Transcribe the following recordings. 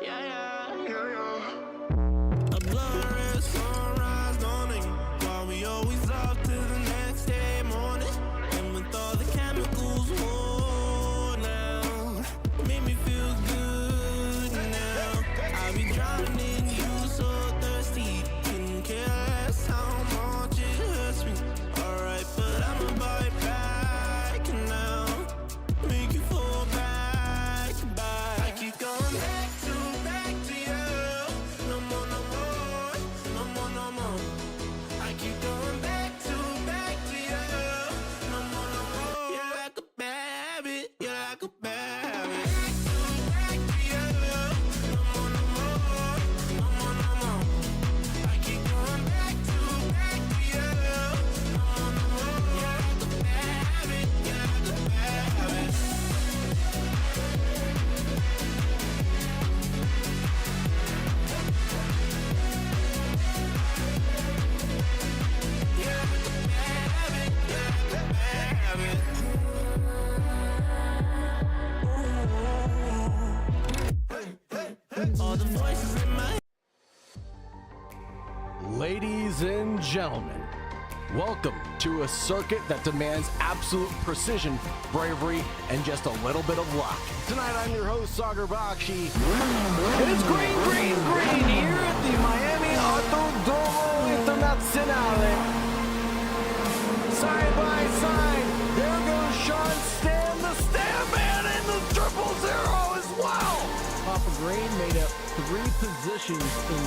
Yeah, yeah, yeah, yeah. A blurry sunrise dawning, while we always up to the next day morning. And with all the chemicals worn out, made me feel good now. I be drowning in you, so thirsty. Couldn't care less how much it hurts me. Alright, but I'ma bite back now. Make you fall back. I keep going back to you. No more, no more, no more, no more. I keep going back to you. No more, no more. You're like a bad habit. You're like a bad habit. Back to you. No more, no more, no more, no more. I keep going back to you. No more, no more. You're like a bad habit. You're like a bad habit. All the voices in my Ladies and gentlemen, welcome to a circuit that demands absolute precision, bravery, and just a little bit of luck. Tonight I'm your host, Sagar Bakshi. And it's green, green, green here at the Miami Autodromo Internazionale. Side by side, there goes Sean Stan, the Stan Man, and the 000 as well. Papa Green made up 3 positions in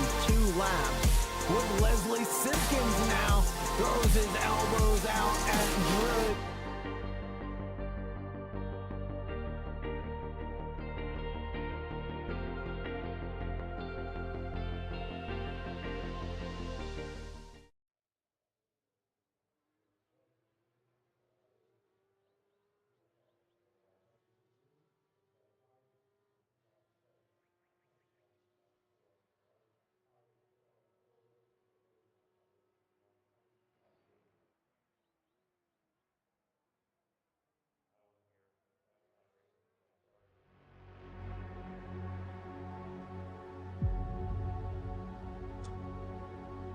2 laps. With Leslie Simpkins now throws his elbows out at Druid.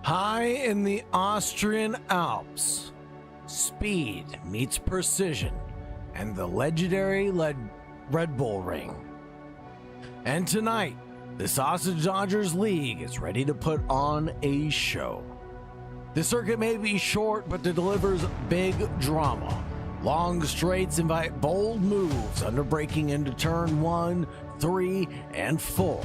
High in the Austrian Alps, speed meets precision and the legendary Red Bull Ring. And tonight, the Sausage Dodgers League is ready to put on a show. The circuit may be short, but it delivers big drama. Long straights invite bold moves, under braking into turn 1, 3, and 4.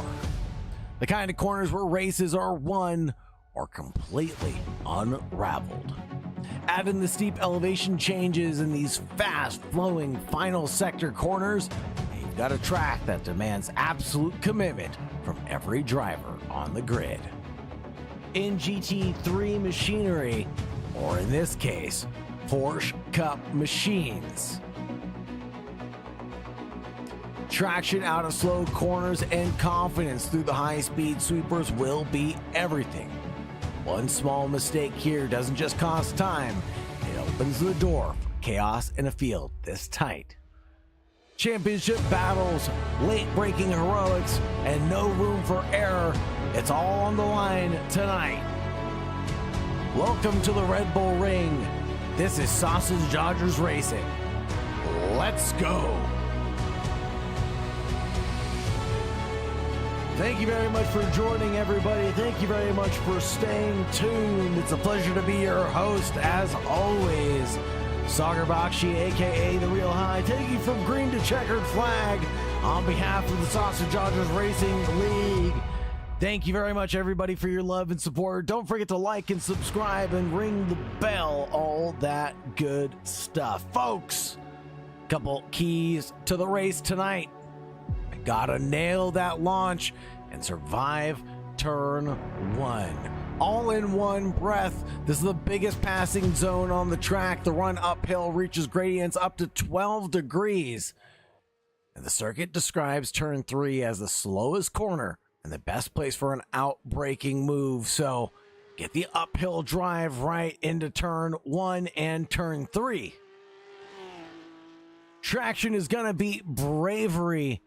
The kind of corners where races are won or completely unraveled. Add in the steep elevation changes in these fast-flowing final sector corners, and you've got a track that demands absolute commitment from every driver on the grid. In GT3 machinery, or in this case, Porsche Cup machines. Traction out of slow corners and confidence through the high-speed sweepers will be everything. One small mistake here doesn't just cost time, it opens the door for chaos in a field this tight. Championship battles, late breaking heroics, and no room for error. It's all on the line tonight. Welcome to the Red Bull Ring. This is Sausage Dodgers Racing. Let's go. Thank you very much for joining, everybody. Thank you very much for staying tuned. It's a pleasure to be your host, as always. Sagar Bakshi, aka The Real High, taking you from green to checkered flag on behalf of the Sausage Dodgers Racing League. Thank you very much, everybody, for your love and support. Don't forget to like and subscribe and ring the bell, all that good stuff. Folks, couple keys to the race tonight. Gotta nail that launch and survive turn 1. All in one breath. This is the biggest passing zone on the track. The run uphill reaches gradients up to 12 degrees. And the circuit describes turn 3 as the slowest corner and the best place for an out-braking move. So get the uphill drive right into turn 1 and turn 3. Traction is gonna be bravery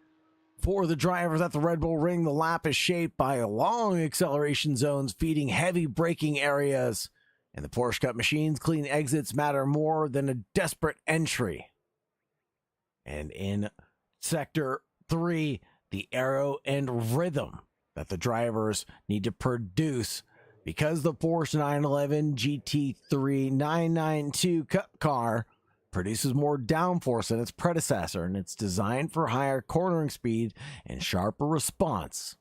For the drivers at the Red Bull Ring, the lap is shaped by long acceleration zones feeding heavy braking areas. In the Porsche Cup machines, clean exits matter more than a desperate entry. And in Sector 3, the aero and rhythm that the drivers need to produce, because the Porsche 911 GT3 992 Cup car produces more downforce than its predecessor, and it's designed for higher cornering speed and sharper response.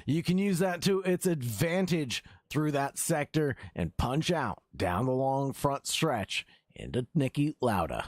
You can use that to its advantage through that sector and punch out down the long front stretch into Niki Lauda.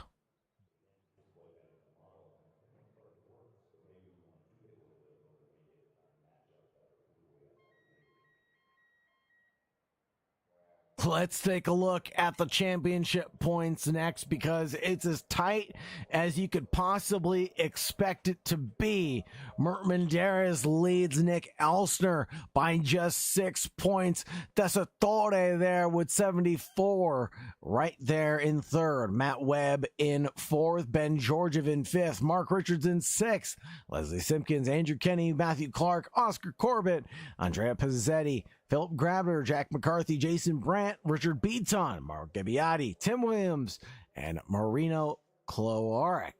Let's take a look at the championship points next, because it's as tight as you could possibly expect it to be. Mert Menderes leads Nick Elsner by just 6 points. Tessitore there with 74, right there in third. Matt Webb in fourth. Ben Georgiev in fifth. Mark Richards in sixth. Leslie Simpkins, Andrew Kenny, Matthew Clark, Oscar Corbett, Andrea Pizzetti, Philip Grabner, Jack McCarthy, Jason Brandt, Richard Beaton, Mark Gabbiati, Tim Williams, and Marino Cloaric.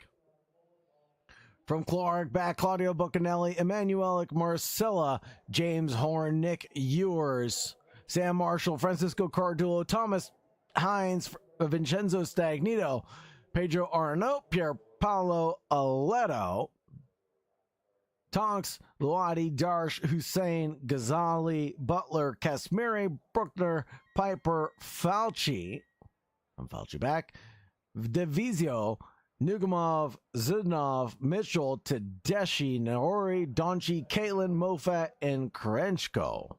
From Cloaric back, Claudio Buccanelli, Emanuele Marcella, James Horn, Nick Ewers, Sam Marshall, Francisco Cardullo, Thomas Hines, Vincenzo Stagnito, Pedro Arnaud, Pier Paolo Aletto, Tonks, Luadi, Darsh, Hussein, Ghazali, Butler, Kasmiri, Bruckner, Piper, Falchi, from Falchi back, Devizio, Nugamov, Zidnov, Mitchell, Tedeschi, Naori, Donchi, Caitlin, Moffat, and Krenchko.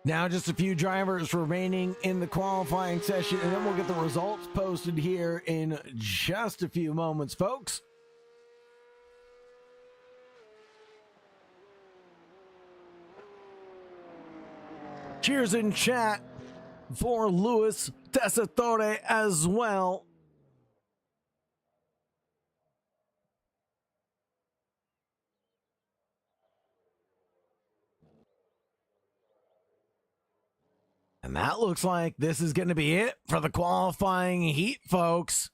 Now just a few drivers remaining in the qualifying session, and then we'll get the results posted here in just a few moments, folks. Cheers in chat for Luis Tessitore as well. And that looks like this is going to be it for the qualifying heat, folks.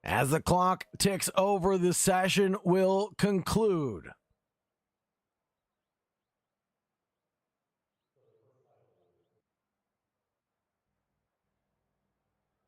As the clock ticks over, the session will conclude.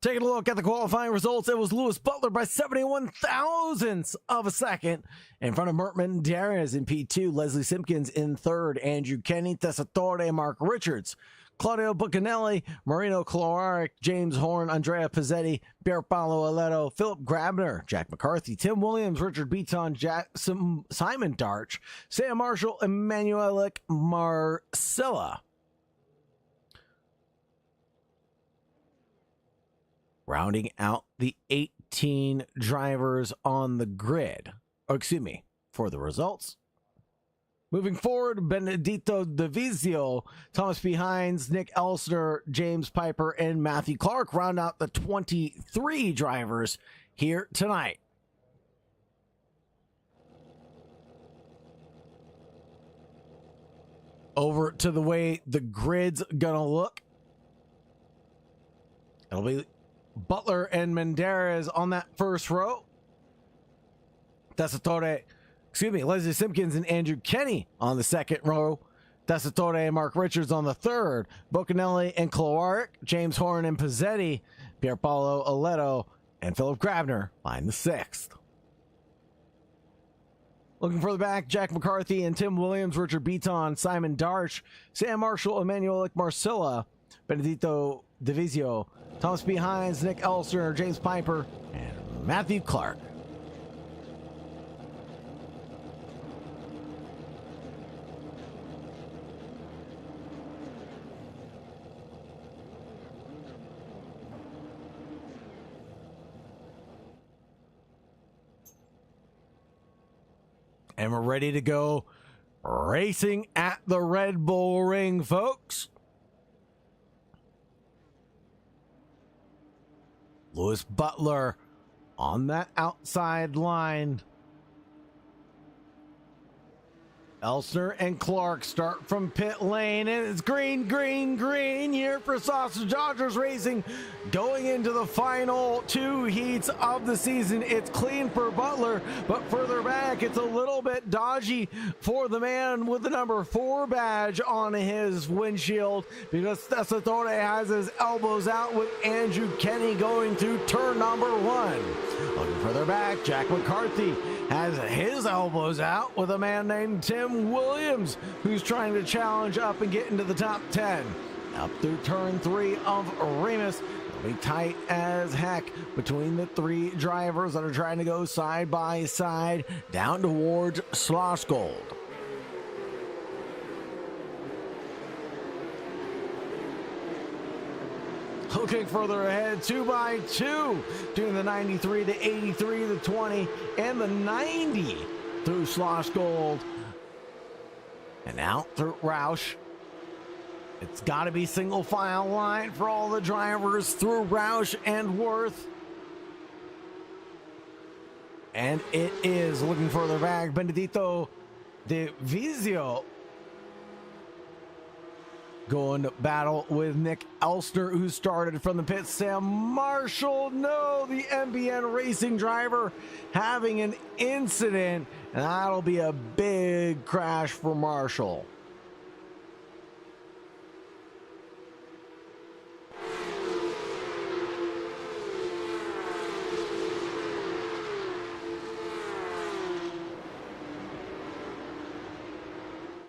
Taking a look at the qualifying results, it was Lewis Butler by 71 thousandths of a second in front of Mert Menderes in P2, Leslie Simpkins in third, Andrew Kenny, Tessitore, Mark Richards, Claudio Buccanelli, Marino Cloaric, James Horn, Andrea Pizzetti, Pierpaolo Aletto, Philip Grabner, Jack McCarthy, Tim Williams, Richard Beaton, Simon Darch, Sam Marshall, Emanuele Marcella. Rounding out the 18 drivers on the grid. For the results. Moving forward, Benedito Divizio, Thomas B. Hines, Nick Elsner, James Piper, and Matthew Clark round out the 23 drivers here tonight. Over to the way the grid's gonna look. It'll be Butler and Menderes on that first row. Leslie Simpkins and Andrew Kenny on the second row. Tessitore and Mark Richards on the third. Buccanelli and Cloaric, James Horn and Pizzetti, Pierpaolo Aletto, and Philip Grabner line the sixth. Looking further back, Jack McCarthy and Tim Williams, Richard Beaton, Simon Darch, Sam Marshall, Emanuele Marcella, Benedito Divizio, Thomas B. Hines, Nick Elsner, James Piper, and Matthew Clark. And we're ready to go racing at the Red Bull Ring, folks. Lewis Butler on that outside line. Elsner and Clark start from pit lane, and it's green, green, green here for Sausage Dodgers Racing. Going into the final two heats of the season, it's clean for Butler, but further back, it's a little bit dodgy for the man with the number 4 badge on his windshield, because Tessitore has his elbows out with Andrew Kenny going through turn number 1. Looking further back, Jack McCarthy has his elbows out with a man named Tim Williams, who's trying to challenge up and get into the top 10. Up through turn 3 of Remus. It'll be tight as heck between the 3 drivers that are trying to go side by side down towards Schlossgold. Looking further ahead, 2x2, doing the 93 to 83, the 20, and the 90 through Schlossgold. And out through Roush. It's got to be single file line for all the drivers through Roush and Worth. And it is. Looking further back, Benedito de Vizio going to battle with Nick Elster, who started from the pit. Sam Marshall, no, the MBN Racing driver having an incident, and that'll be a big crash for Marshall.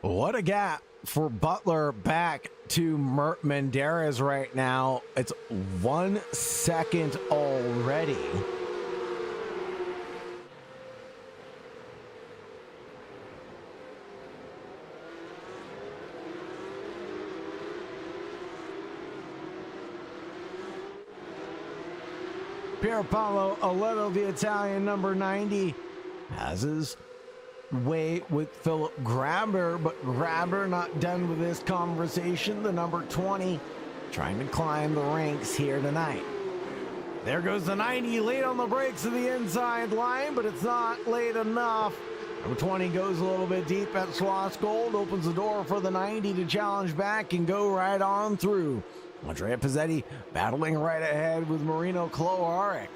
What a gap for Butler back to Mert Menderes right now. It's 1 second already. Pier Paolo Aletto, the Italian number 90, has his way with Philip Grabber, but Grabber not done with this conversation. The number 20 trying to climb the ranks here tonight. There goes the 90, late on the brakes of the inside line, but it's not late enough. Number 20 goes a little bit deep at Schlossgold, opens the door for the 90 to challenge back and go right on through. Andrea Pizzetti battling right ahead with Marino Kloarek.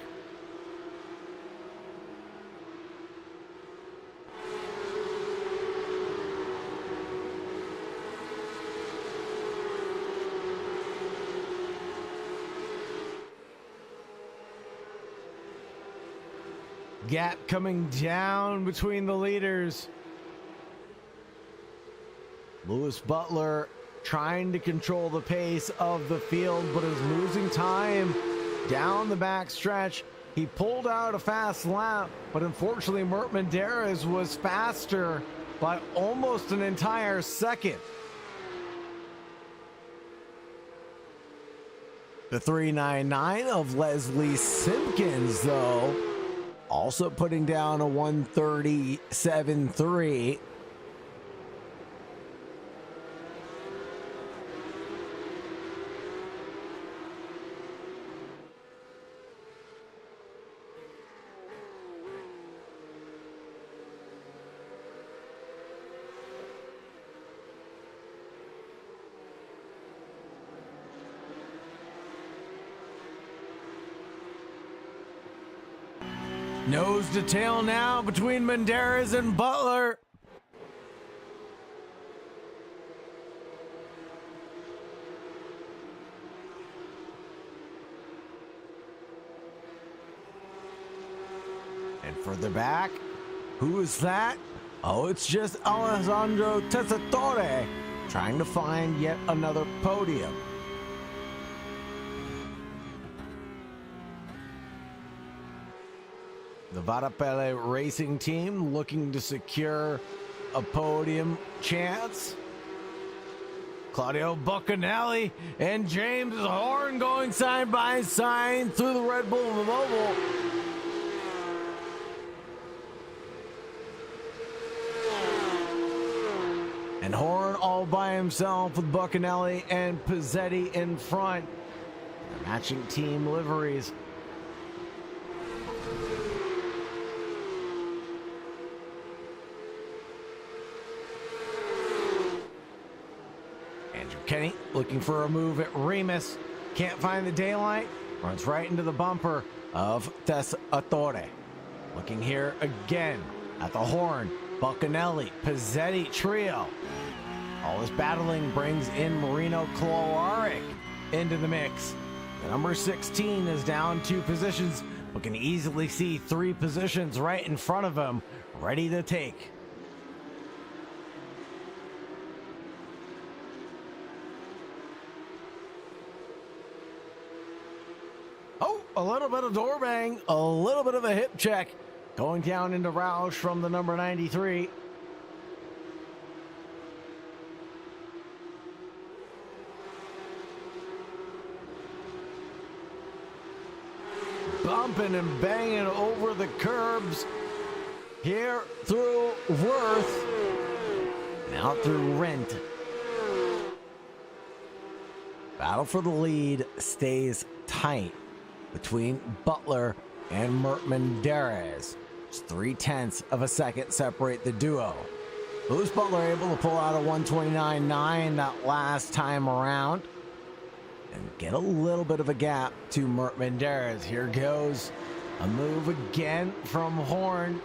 Gap coming down between the leaders. Lewis Butler trying to control the pace of the field, but is losing time down the back stretch. He pulled out a fast lap, but unfortunately Mert Menderes was faster by almost an entire second. The 399 of Leslie Simpkins, though, also putting down a 1:37.3. Nose to tail now between Menderes and Butler. And further back, who is that? Oh, it's just Alessandro Tessitore trying to find yet another podium. The Varapelle Racing Team looking to secure a podium chance. Claudio Buccanelli and James Horn going side by side through the Red Bull Mobile. And Horn all by himself with Buccanelli and Pizzetti in front. The matching team liveries. Andrew Kenny looking for a move at Remus. Can't find the daylight. Runs right into the bumper of Tessitore. Looking here again at the Horn. Buccanelli, Pizzetti trio. All this battling brings in Marino Klawaric into the mix. The number 16 is down 2 positions, but can easily see 3 positions right in front of him, ready to take. Oh, a little bit of door bang, a little bit of a hip check. Going down into Roush from the number 93. Bumping and banging over the curbs here through Worth and out through Rent. Battle for the lead stays tight between Butler and Mert Menderes. Just 0.3 of a second separate the duo. Lewis Butler able to pull out a 129.9 that last time around and get a little bit of a gap to Mert Menderes. Here goes a move again from Horn.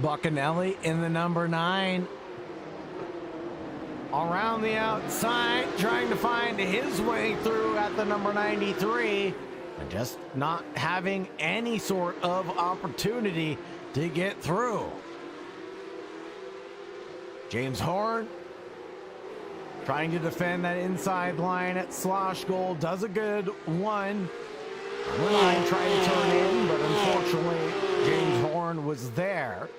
Buccanelli in the number 9. Around the outside, trying to find his way through at the number 93. And just not having any sort of opportunity to get through. James Horn trying to defend that inside line at Slosh goal. Does a good one. The line trying to turn in, but unfortunately James Horn was there.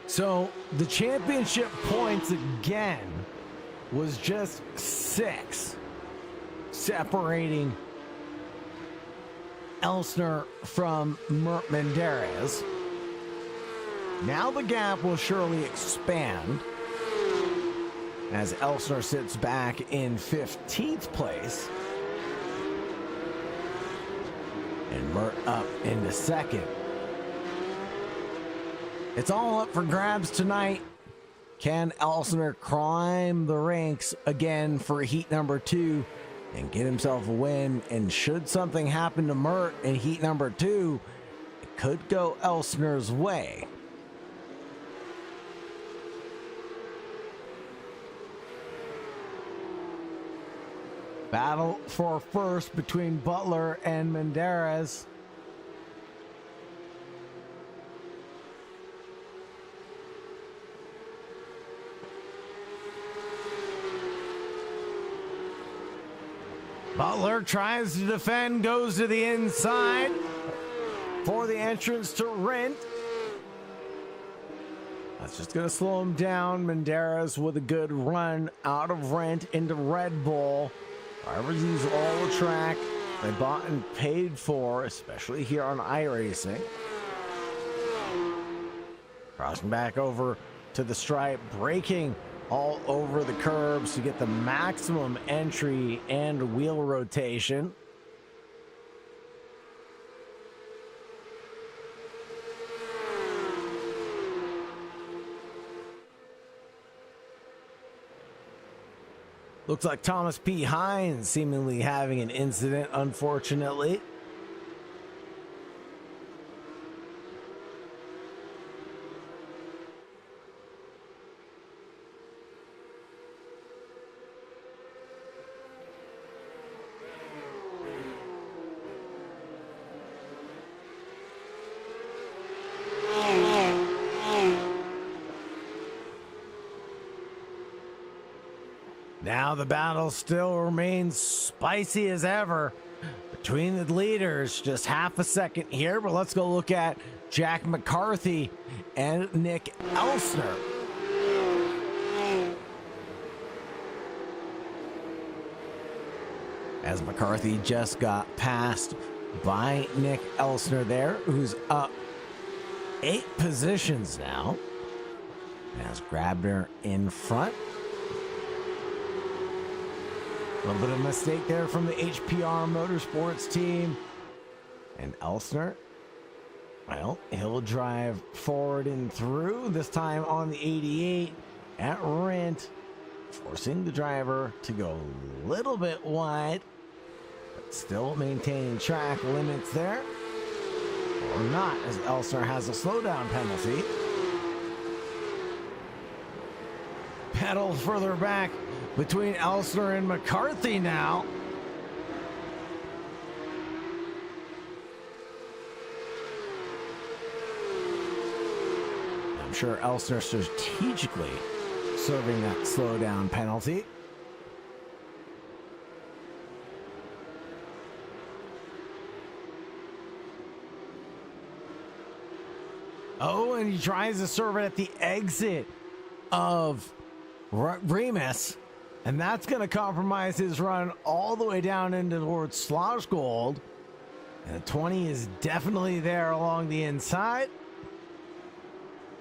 So the championship points again was just 6, separating Elsner from Mert Menderes. Now the gap will surely expand as Elsner sits back in 15th place and Mert up into 2nd. It's all up for grabs tonight. Can Elsner climb the ranks again for heat number 2 and get himself a win? And should something happen to Mert in heat number 2, it could go Elsner's way. Battle for first between Butler and Menderes. Butler tries to defend, goes to the inside for the entrance to Rent. That's just going to slow him down. Menderes with a good run out of Rent into Red Bull. Drivers use all the track they bought and paid for, especially here on iRacing. Crossing back over to the stripe, braking all over the curbs to get the maximum entry and wheel rotation. Looks like Thomas P. Hines seemingly having an incident, unfortunately. Now the battle still remains spicy as ever between the leaders. Just half a second here, but let's go look at Jack McCarthy and Nick Elsner. As McCarthy just got passed by Nick Elsner there, who's up 8 positions now. Has Grabner in front. A little bit of a mistake there from the HPR Motorsports team. And Elsner, well, he'll drive forward and through, this time on the 88 at Rent, forcing the driver to go a little bit wide, but still maintaining track limits there. Or not, as Elsner has a slowdown penalty. Pedal further back between Elsner and McCarthy now. I'm sure Elsner strategically serving that slowdown penalty. Oh, and he tries to serve it at the exit of Remus, and that's going to compromise his run all the way down into towards Schlossgold. And the 20 is definitely there along the inside.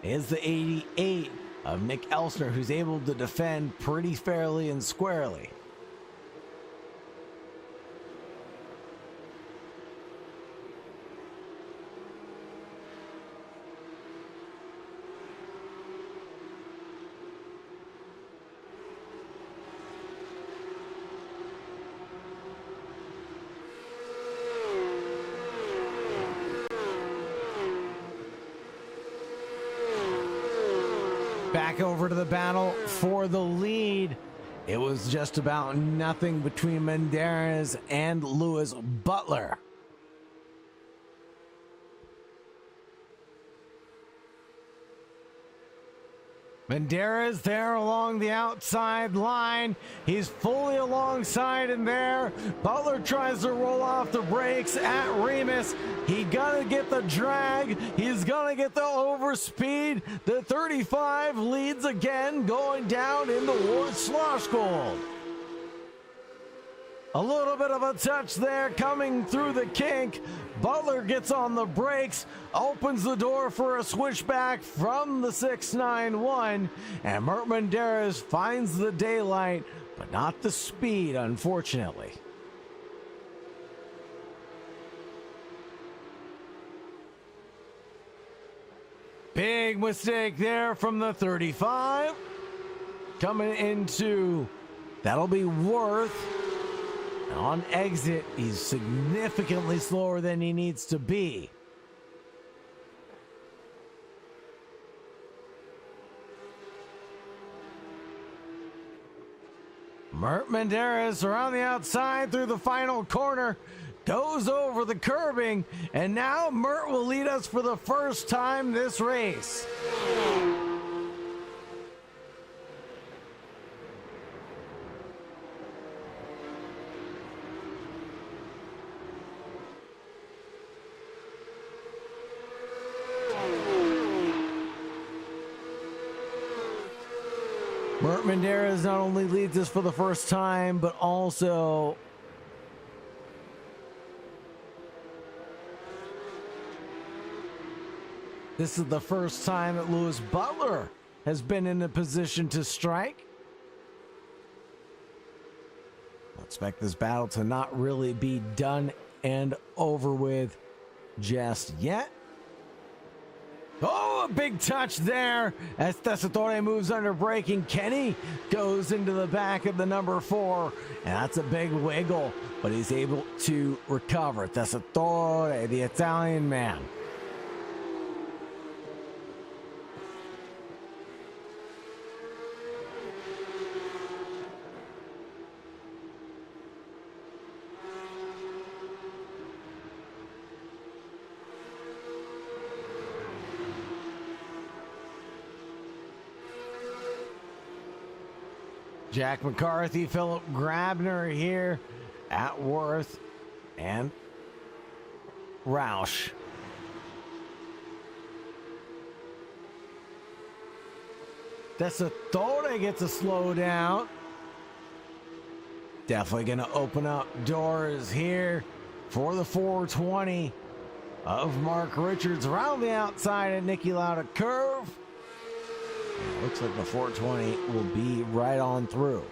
Is the 88 of Nick Elsner, who's able to defend pretty fairly and squarely. Back over to the battle for the lead. It was just about nothing between Menderes and Lewis Butler. Menderes there along the outside line. He's fully alongside in there. Butler tries to roll off the brakes at Remus. He gonna get the drag. He's gonna get the overspeed. The 35 leads again, going down into Schlossgold. A little bit of a touch there coming through the kink. Butler gets on the brakes, opens the door for a switchback from the 691, and Mert Menderes finds the daylight, but not the speed, unfortunately. Big mistake there from the 35. Coming into, that'll be Worth. On exit, he's significantly slower than he needs to be. Mert Menderes around the outside through the final corner, goes over the curbing, and now Mert will lead us for the first time this race. Mert Menderes not only leads us for the first time, but also this is the first time that Lewis Butler has been in a position to strike. I expect this battle to not really be done and over with just yet. Oh, a big touch there as Tessitore moves under braking. Kenny goes into the back of the number 4, and that's a big wiggle, but he's able to recover. Tessitore, the Italian man. Jack McCarthy, Philip Grabner here at Worth, and Roush. Desatore gets a slow down. Definitely going to open up doors here for the 420 of Mark Richards around the outside and Nicky Lauda curve. Looks like the 420 will be right on through.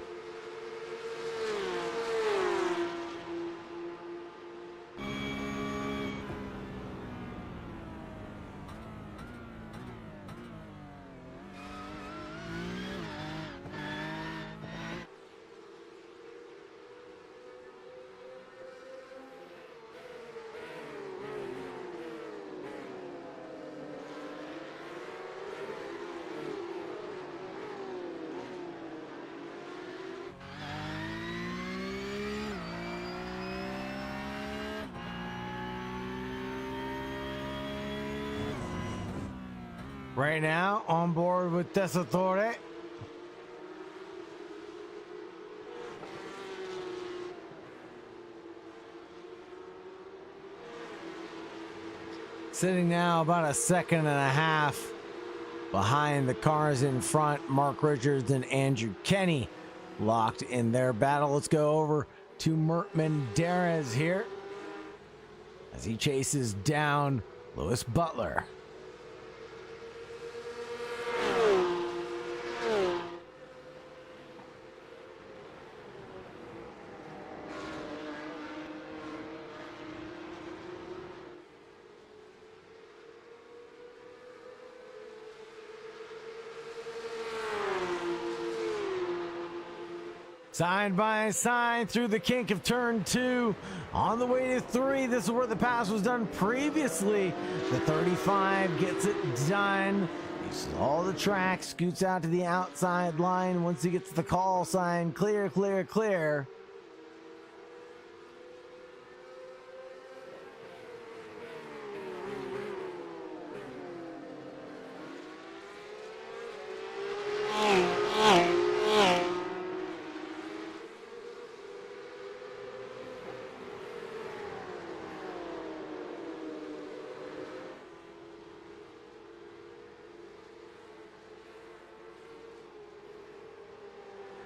Right now, on board with Desatore. Sitting now about a second and a half behind the cars in front. Mark Richards and Andrew Kenny locked in their battle. Let's go over to Mert Menderes here as he chases down Lewis Butler. Side by side through the kink of turn 2. On the way to 3, this is where the pass was done previously. The 35 gets it done. Uses all the track, scoots out to the outside line. Once he gets the call sign, clear, clear, clear.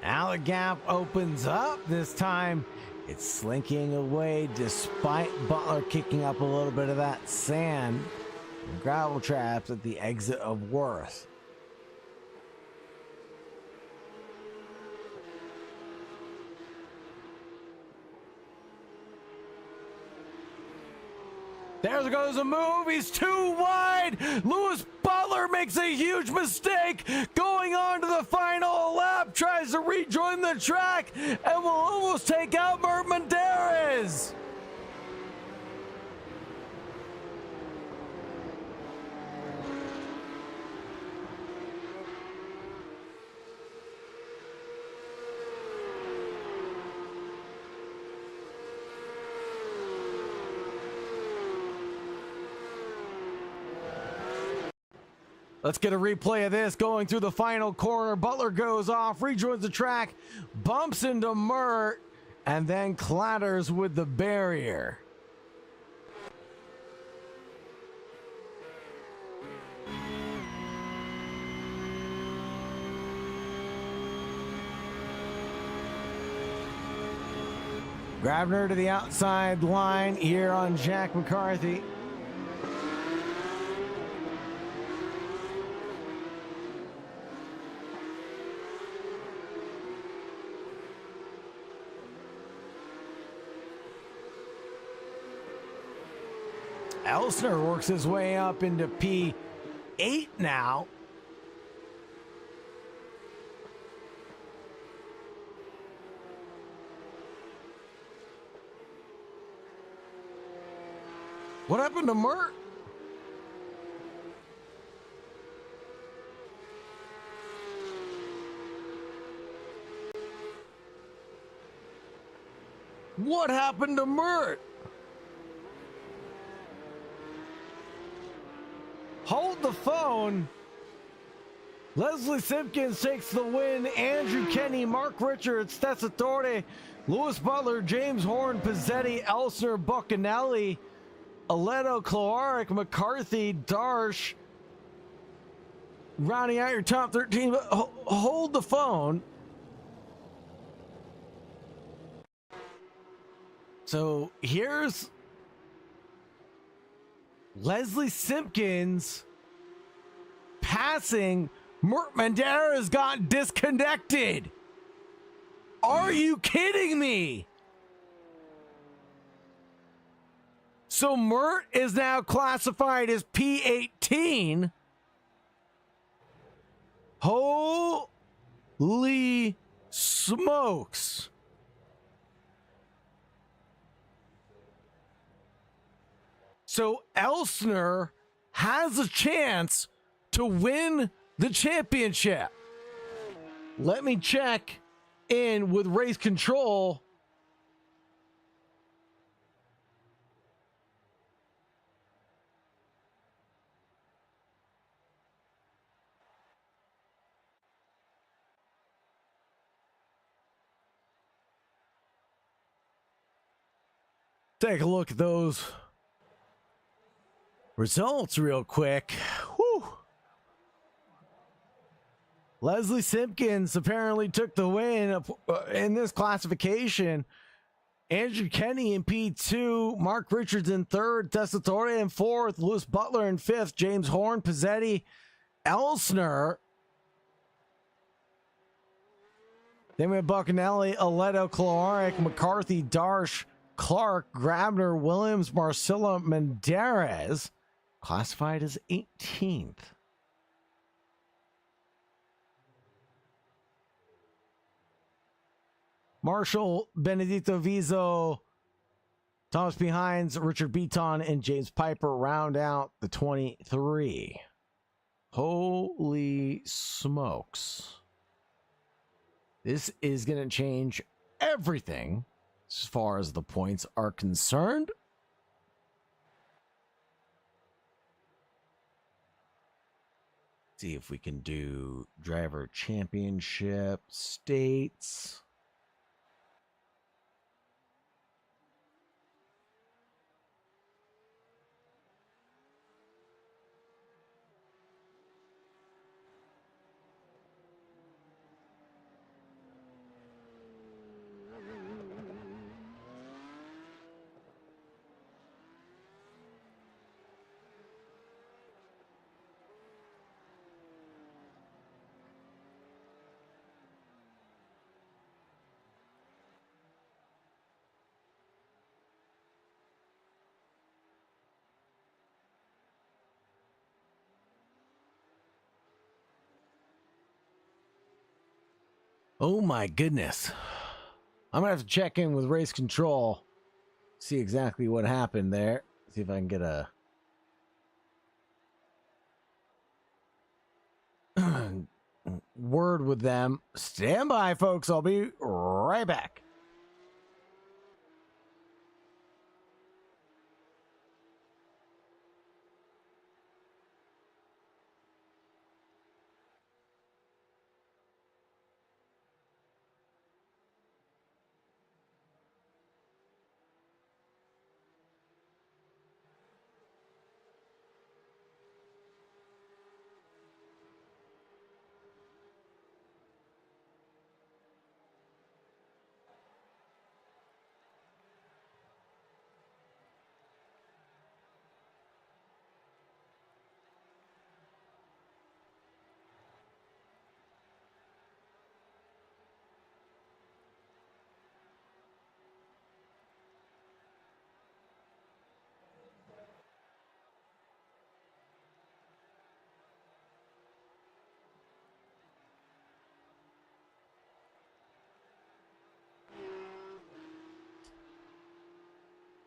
Now the gap opens up. This time it's slinking away despite Butler kicking up a little bit of that sand and gravel traps at the exit of Worth. There goes a move. He's too wide. Lewis Butler makes a huge mistake going on to the final lap. Tries to rejoin the track and will almost take out Mert Menderes. Let's get a replay of this going through the final corner. Butler goes off, rejoins the track, bumps into Mert, and then clatters with the barrier. Grabner to the outside line here on Jack McCarthy. Elsner works his way up into P8 now. What happened to Mert? What happened to Mert? Hold the phone. Leslie Simpkins takes the win. Andrew Kenny, Mark Richards, Tessitore, Lewis Butler, James Horn, Pizzetti, Elsner, Buccanelli, Aledo, Cloaric, McCarthy, Darsh. Rounding out your top 13. Hold the phone. So here's Leslie Simpkins passing. Mert Mandera's got disconnected. Are you kidding me? So Mert is now classified as P18. Holy smokes. So Elsner has a chance to win the championship. Let me check in with race control. Take a look at those results real quick. Whew. Leslie Simpkins apparently took the win in this classification. Andrew Kenny in P2, Mark Richards in third, Tessitore in fourth, Lewis Butler in fifth, James Horn, Pizzetti, Elsner. Then we have Buccanelli, Aledo, Cloaric, McCarthy, Darsh, Clark, Grabner, Williams, Marcilla, Menderes, classified as 18th. Marshall, Benedito Vizo, Thomas Behines, Richard Beaton, and James Piper round out the 23. Holy smokes. This is going to change everything as far as the points are concerned. See if we can do driver championship states. Oh my goodness. I'm gonna have to check in with race control, see exactly what happened there. See if I can get a word with them. Stand by, folks. I'll be right back.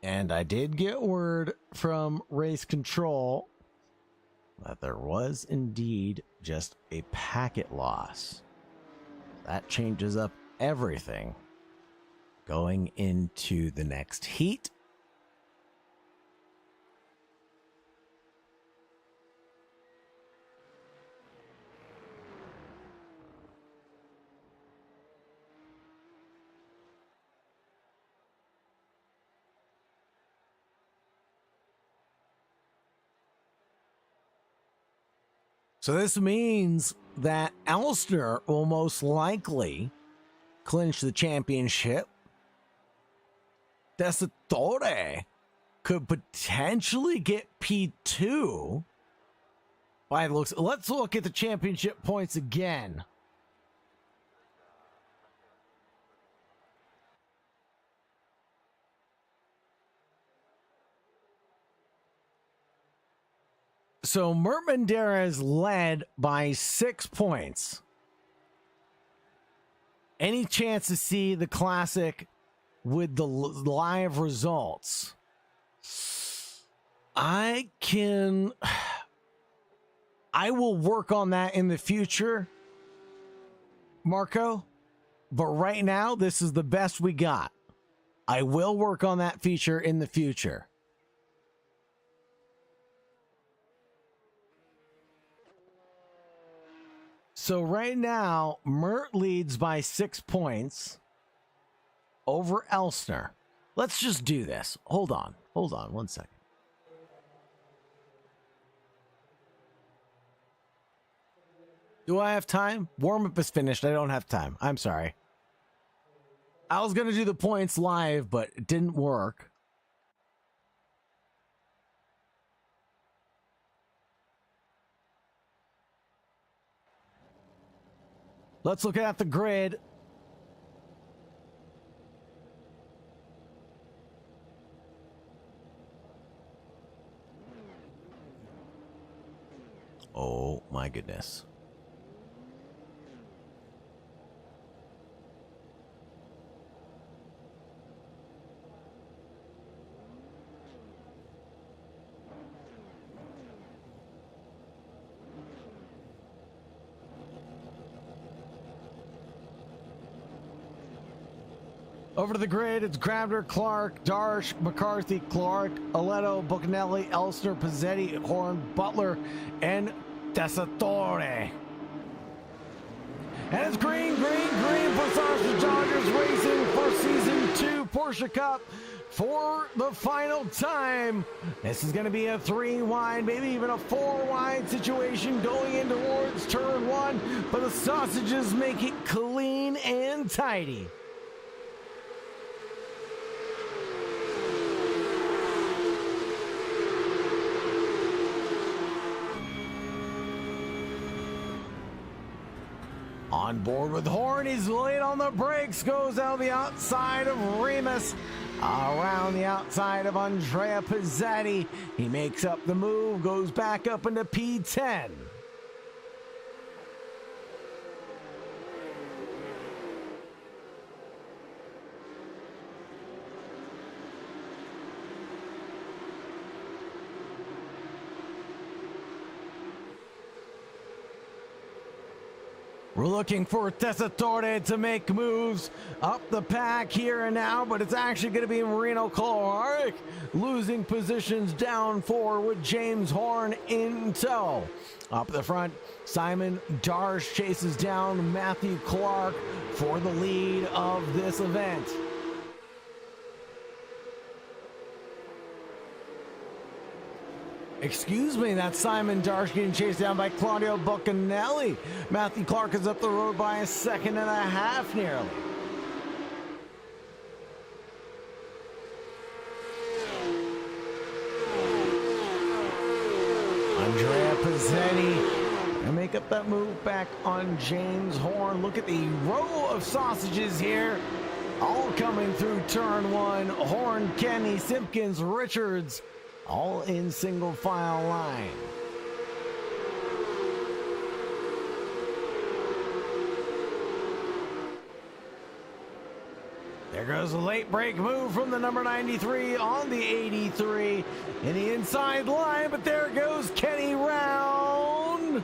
And I did get word from race control that there was indeed just a packet loss. That changes up everything going into the next heat. So this means that Elstner will most likely clinch the championship. Desatore could potentially get P2 by the looks. Let's look at the championship points again. So Mert Banderas led by 6 points. Any chance to see the classic with the live results? I will work on that in the future, Marco. But right now, this is the best we got. I will work on that feature in the future. So right now, Mert leads by 6 points over Elstner. Let's just do this. Hold on 1 second. Do I have time? Warm-up is finished. I don't have time. I'm sorry. I was going to do the points live, but it didn't work. Let's look at the grid. Oh my goodness. Over to the grid, it's Grabner, Clark, Darsh, McCarthy, Clark, Aletto, Buccanelli, Elstner, Pizzetti, Horn, Butler, and Desatore. And it's green for Sausage Dodgers Racing for Season 2 Porsche Cup for the final time. This is going to be a 3-wide, maybe even a 4-wide situation going in towards turn 1, but the Sausages make it clean and tidy. On board with Horn, he's late on the brakes, goes out the outside of Remus, around the outside of Andrea Pizzetti. He makes up the move, goes back up into P10. We're looking for Tessitore to make moves up the pack here and now, but it's actually going to be Marino Clark losing positions down 4 with James Horn in tow. Up the front, Simon Darsh chases down Matthew Clark for the lead of this event. Excuse me, that's Simon Darsh getting chased down by Claudio Buccanelli. Matthew Clark is up the road by a 1.5 seconds nearly. Andrea Pizzetti and make up that move back on James Horn. Look at the row of sausages here, all coming through turn 1. Horn, Kenny, Simpkins, Richards, all in single file line. There goes a late break move from the number 93 on the 83 in the inside line, but there goes Kenny Round.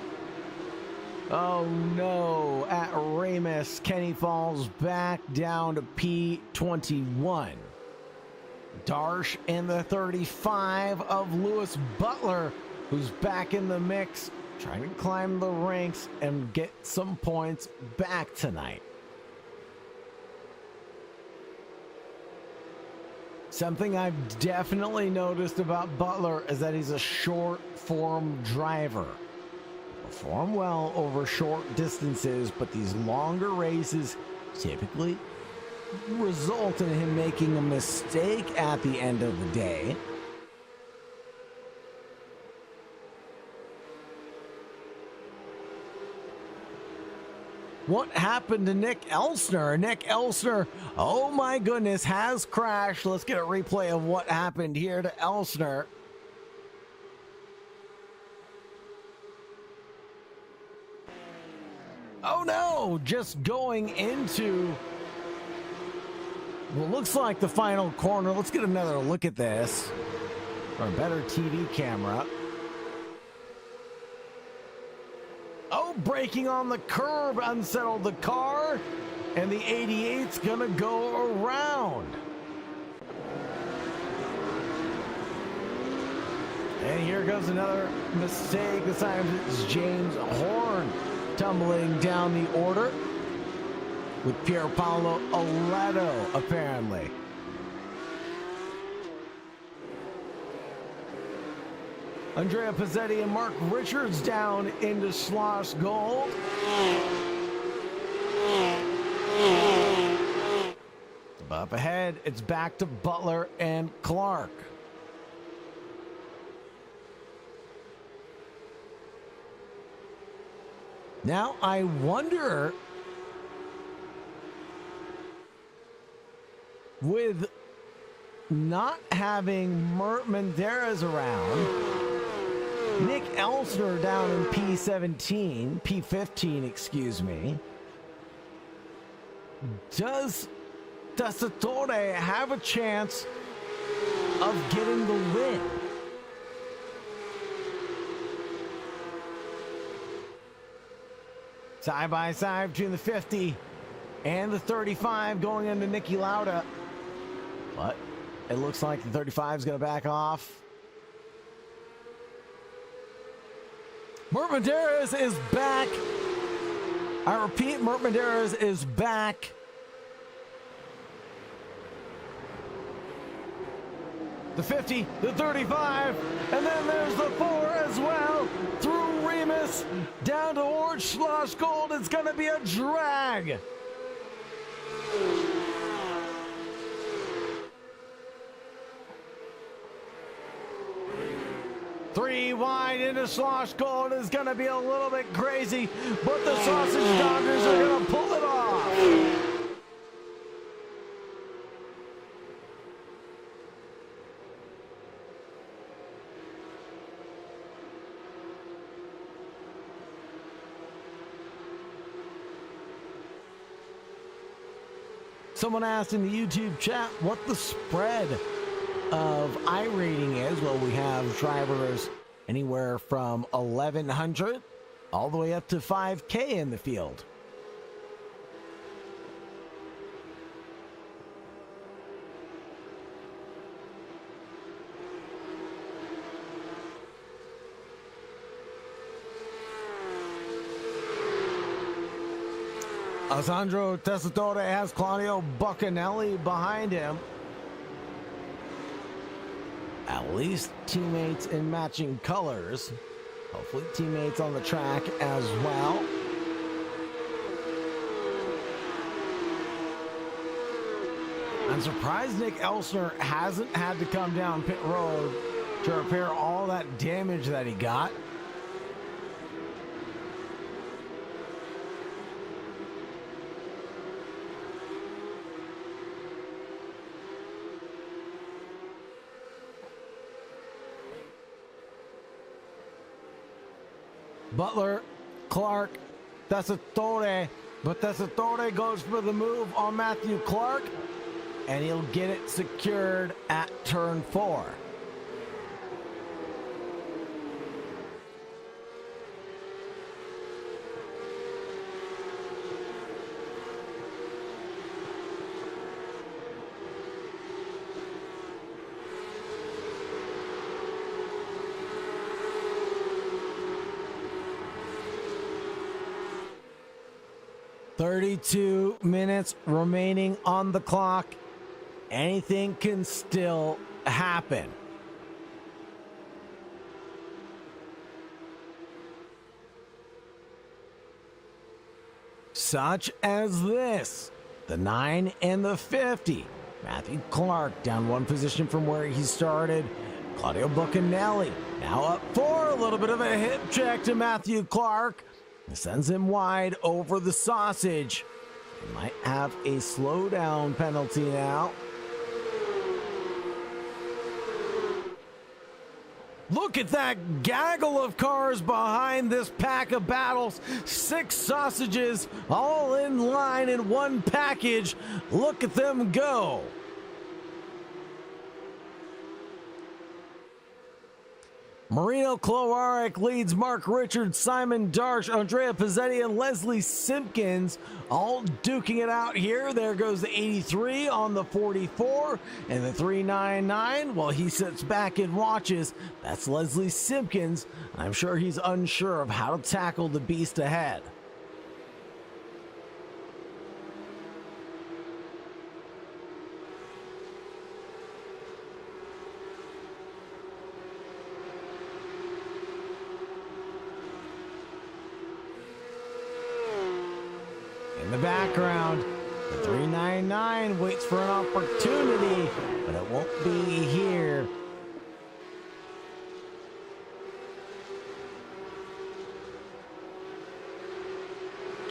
Oh no, at Remus, Kenny falls back down to P21. Darsh and the 35 of Lewis Butler, who's back in the mix, trying to climb the ranks and get some points back tonight. Something I've definitely noticed about Butler is that he's a short form driver. perform well over short distances, but these longer races typically result in him making a mistake at the end of the day. What happened to Nick Elsner? Nick Elsner, oh my goodness, has crashed. Let's get a replay of what happened here to Elsner. Oh no, just going into what looks like the final corner. Let's get another look at this for a better TV camera. Oh, braking on the curb unsettled the car, and the 88's gonna go around. And here goes another mistake. This time it's James Horn tumbling down the order with Pier Paolo Oleto, apparently. Andrea Pizzetti and Mark Richards down into Sloss Gold. Up ahead, it's back to Butler and Clark. Now I wonder, with not having Mert Menderes around, Nick Elsner down in P15, excuse me. Does Tessitore have a chance of getting the win? Side by side between the 50 and the 35 going into Niki Lauda. But it looks like the 35 is going to back off. Mert Menderes is back. I repeat, Mert Menderes is back. The 50, the 35, and then there's the 4 as well. Through Remus, down towards Schloss Gold. It's going to be a drag. Three wide into Sloss Gold is going to be a little bit crazy, but the Sausage Dodgers are going to pull it off. Someone asked in the YouTube chat what the spread of iRating is. Well, we have drivers anywhere from 1,100 all the way up to 5K in the field. Alessandro Tessitore has Claudio Buccanelli behind him. At least teammates in matching colors. Hopefully teammates on the track as well. I'm surprised Nick Elsner hasn't had to come down pit road to repair all that damage that he got. Butler, Clark, Tessitore, but Tessitore goes for the move on Matthew Clark, and he'll get it secured at turn 4. "32 minutes remaining on the clock. Anything can still happen." such as this, the 9 and the 50. Matthew Clark down one position from where he started. Claudio Buccanelli now up 4, a little bit of a hip check to Matthew Clark. It sends him wide over the sausage. He might have a slowdown penalty now. Look at that gaggle of cars behind this pack of battles. 6 sausages all in line in one package. Look at them go. Marino Kloarek leads Mark Richards, Simon Darsh, Andrea Pizzetti, and Leslie Simpkins all duking it out here. There goes the 83 on the 44 and the 399. While he sits back and watches, that's Leslie Simpkins. I'm sure he's unsure of how to tackle the beast ahead. In the background, the 399 waits for an opportunity, but it won't be here.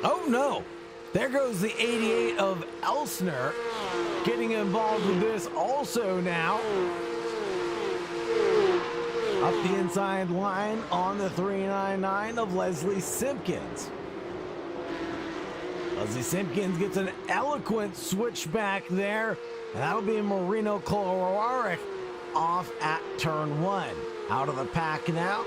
Oh no! There goes the 88 of Elsner, getting involved with this also now. Up the inside line on the 399 of Leslie Simpkins. Leslie Simpkins gets an eloquent switchback there, and that'll be Marino Kloarek off at turn 1. Out of the pack now.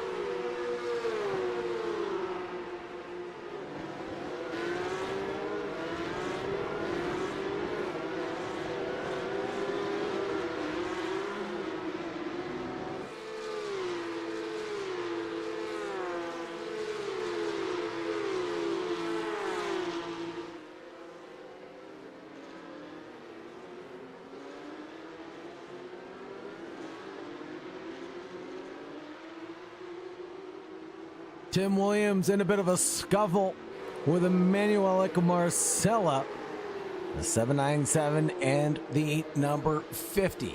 Tim Williams in a bit of a scuffle with Emmanuel Marcella, the 797 and the number 50.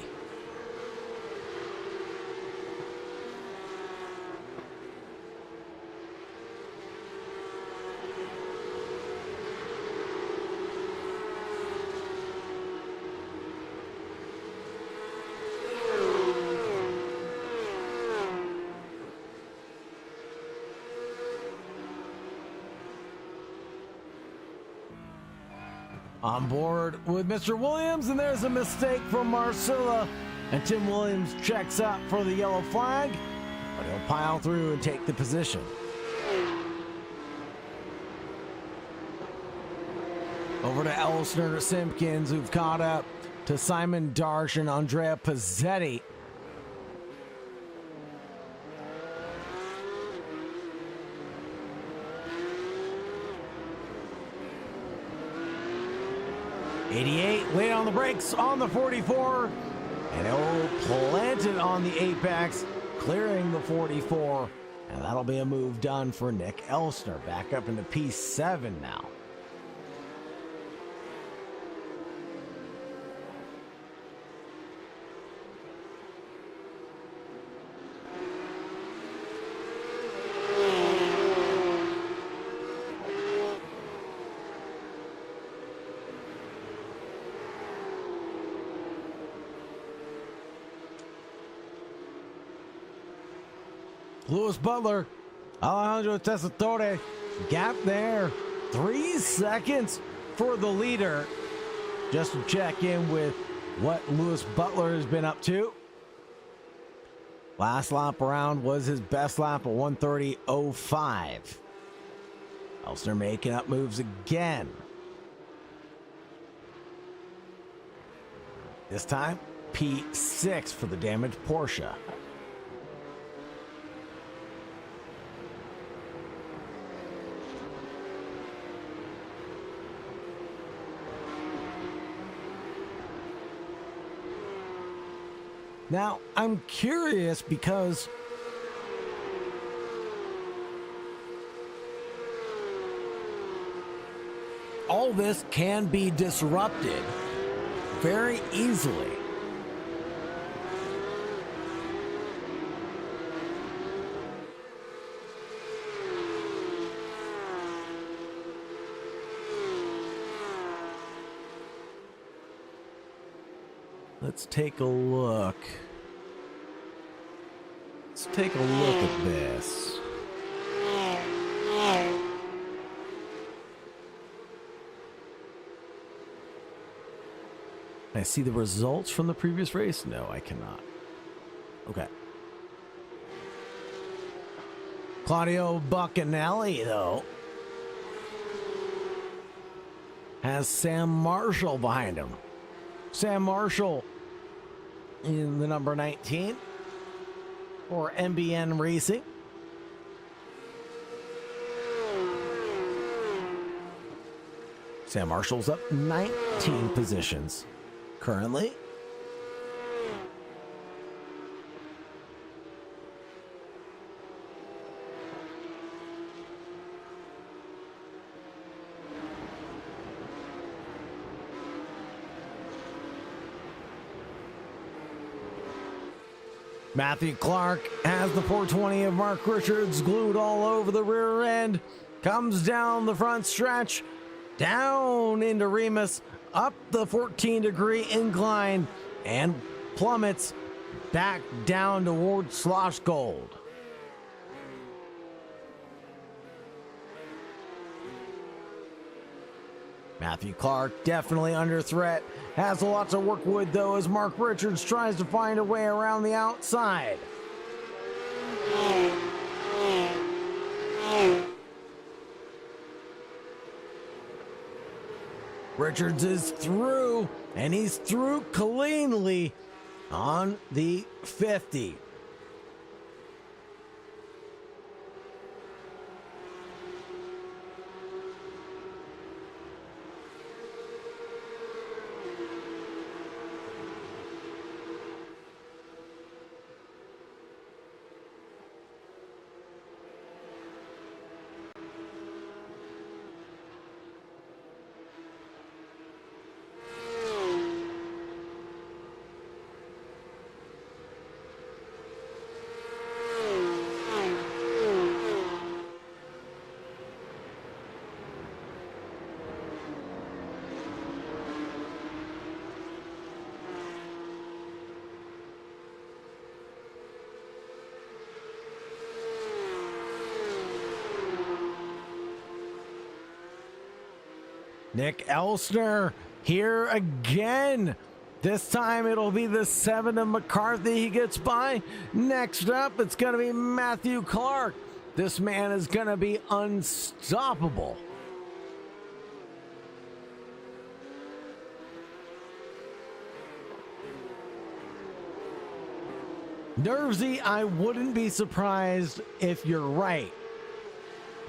On board with Mr. Williams, and there's a mistake from Marcella, and Tim Williams checks up for the yellow flag, but he'll pile through and take the position. Over to Elsner Simpkins, who've caught up to Simon Darsh and Andrea Pizzetti. '88 late on the brakes on the 44, and he'll plant it on the apex, clearing the 44, and that'll be a move done for Nick Elsner. Back up into P7 now. Lewis Butler, Alejandro Tessitore, gap there. 3 seconds for the leader. Just to check in with what Lewis Butler has been up to. Last lap around was his best lap at 1:30.05. Elsner making up moves again. This time, P6 for the damaged Porsche. Now, I'm curious because all this can be disrupted very easily. Let's take a look. Let's take a look at this. Can I see the results from the previous race? No, I cannot. Okay. Claudio Buccanelli, though, has Sam Marshall behind him. Sam Marshall in the number 19 for MBN Racing. Sam Marshall's up 19 positions currently. Matthew Clark has the 420 of Mark Richards glued all over the rear end. Comes down the front stretch, down into Remus, up the 14-degree incline, and plummets back down towards Slosh Gold. Matthew Clark definitely under threat. Has a lot to work with, though, as Mark Richards tries to find a way around the outside. Richards is through, and he's through cleanly on the 50. Nick Elsner here again. This time it'll be the 7 of McCarthy he gets by. Next up, it's going to be Matthew Clark. This man is going to be unstoppable. Nervsy, I wouldn't be surprised if you're right.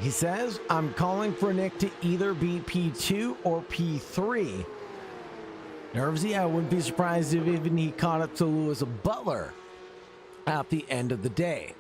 He says, I'm calling for Nick to either be P2 or P3. Nervsy, I wouldn't be surprised if even he caught up to Lewis Butler at the end of the day.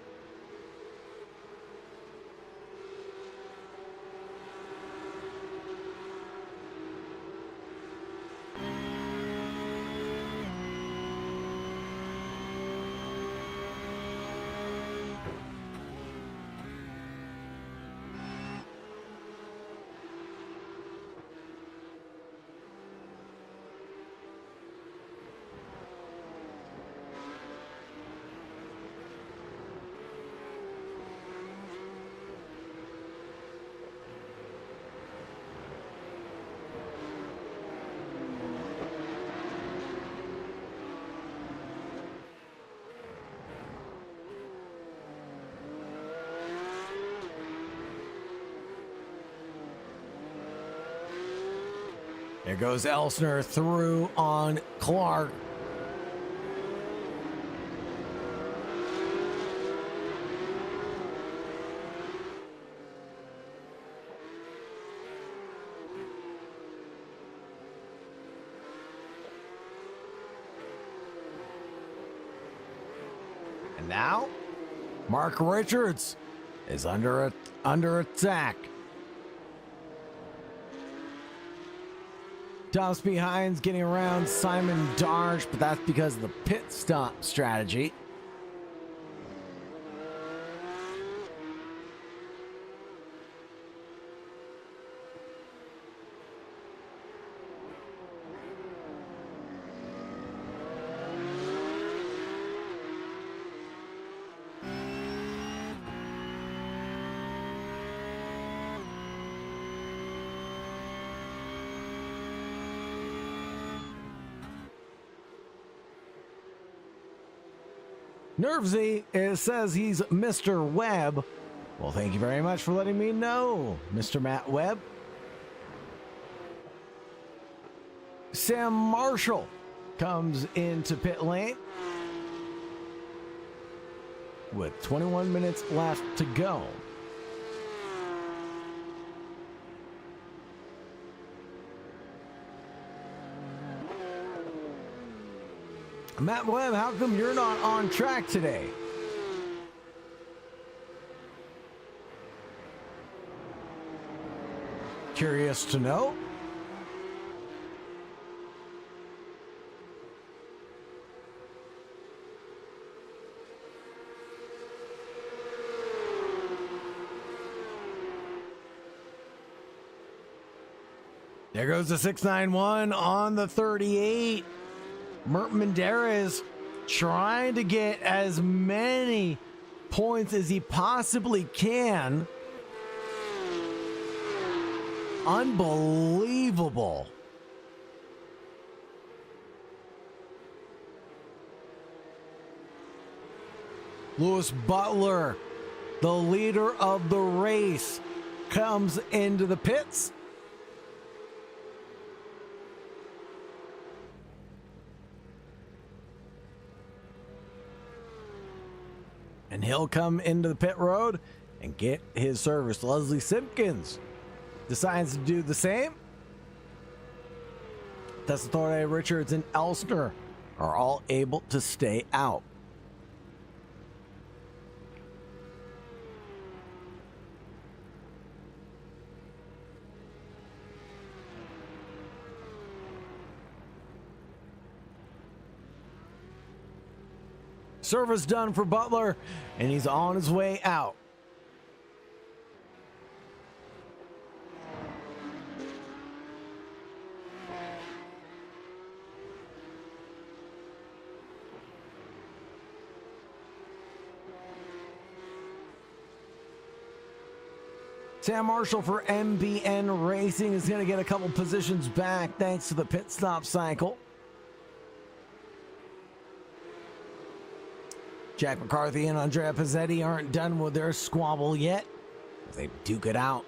There goes Elsner through on Clark. And now, Mark Richards is under attack. Thomas Hines getting around Simon Darsh, but that's because of the pit stop strategy. Nervsy says he's Mr. Webb. Well, thank you very much for letting me know, Mr. Matt Webb. Sam Marshall comes into pit lane with 21 minutes left to go. Matt Webb, how come you're not on track today? Curious to know. There goes the 691 on the 38. Mert Menderes trying to get as many points as he possibly can. Unbelievable. Lewis Butler, the leader of the race, comes into the pits. And he'll come into the pit road and get his service. Leslie Simpkins decides to do the same. Tessitore, Richards, and Elsner are all able to stay out. Service done for Butler, and he's on his way out. Sam Marshall for MBN Racing is going to get a couple positions back thanks to the pit stop cycle. Jack McCarthy and Andrea Pizzetti aren't done with their squabble yet. They duke it out.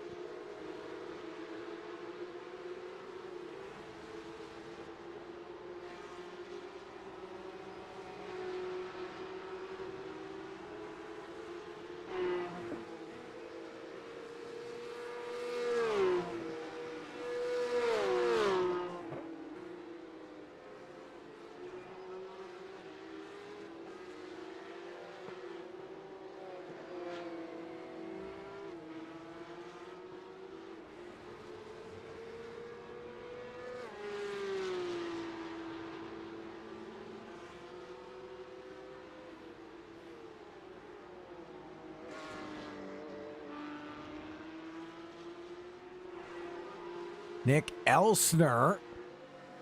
Nick Elsner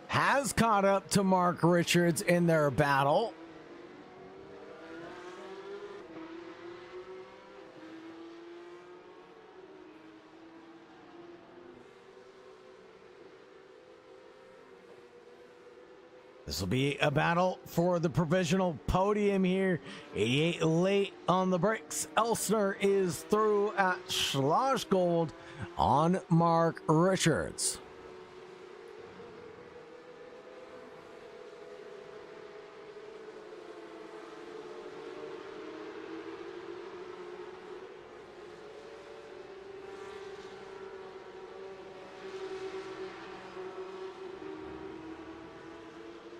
has caught up to Mark Richards in their battle. This will be a battle for the provisional podium here. 88 late on the brakes. Elsner is through at Schlossgold on Mark Richards.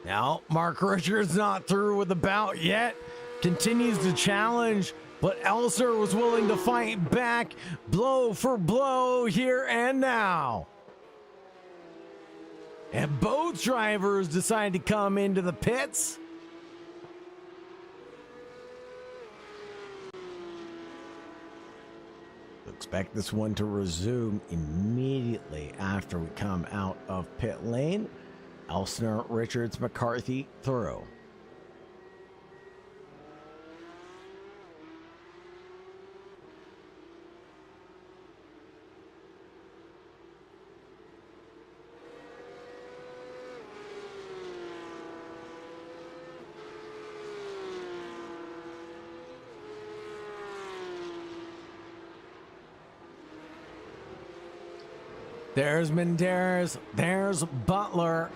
Now, Mark Richards not through with the bout yet. Continues to challenge, but Elser was willing to fight back blow for blow here and now. And both drivers decide to come into the pits. Expect this one to resume immediately after we come out of pit lane. Elstner, Richards, McCarthy through. There's Menderes. There's Butler.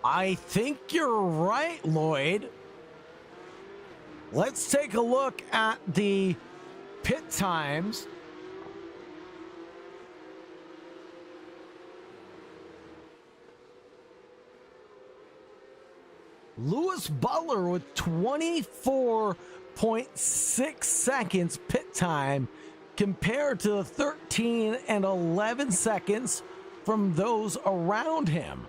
I think you're right, Lloyd. Let's take a look at the pit times. Lewis Butler with 24.6 seconds pit time compared to the 13 and 11 seconds from those around him.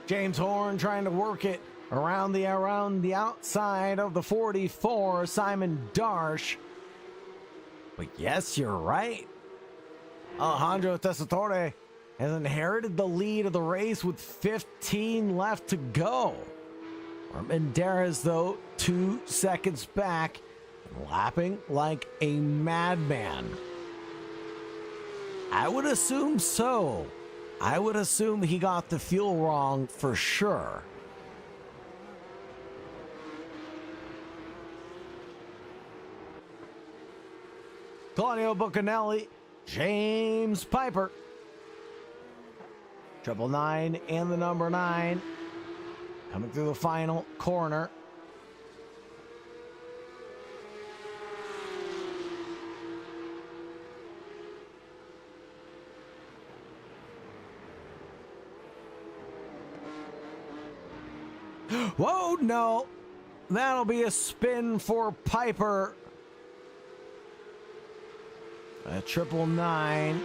James Horn trying to work it around the outside of the 44, Simon Darsh. But yes, you're right. Alejandro Tessitore has inherited the lead of the race with 15 left to go. Menderes, though, 2 seconds back, lapping like a madman. I would assume so. I would assume he got the fuel wrong for sure. Claudio Buccanelli, James Piper, 999 and the number 9 coming through the final corner. Whoa, no. That'll be a spin for Piper. 999.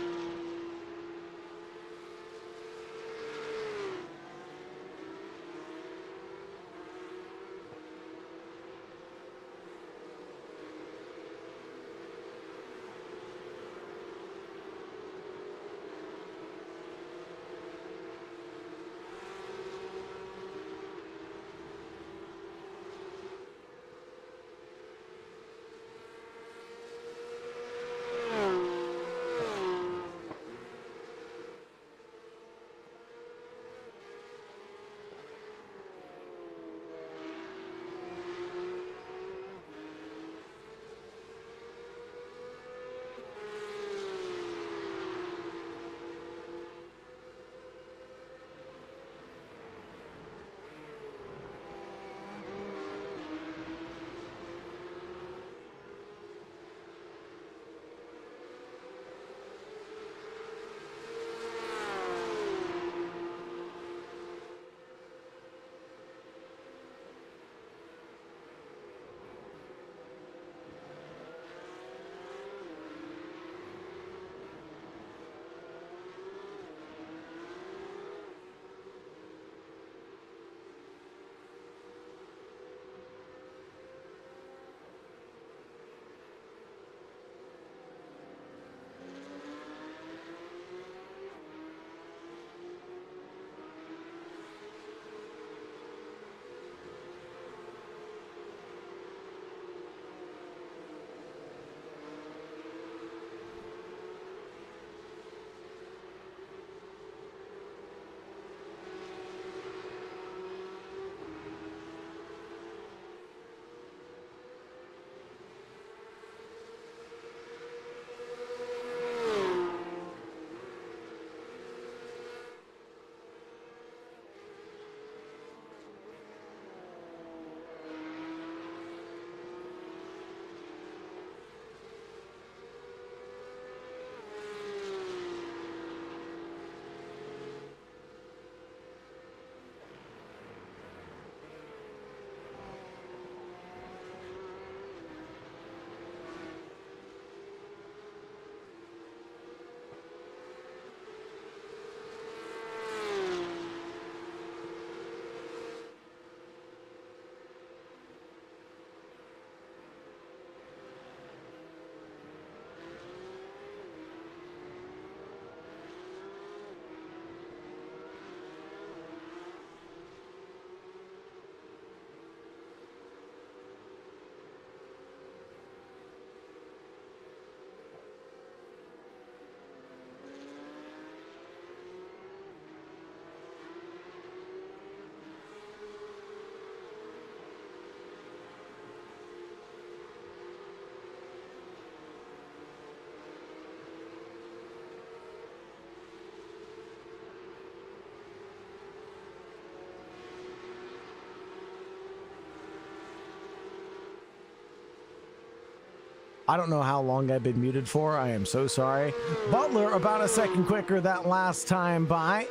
I don't know how long I've been muted for. I am so sorry. Butler about a second quicker that last time by.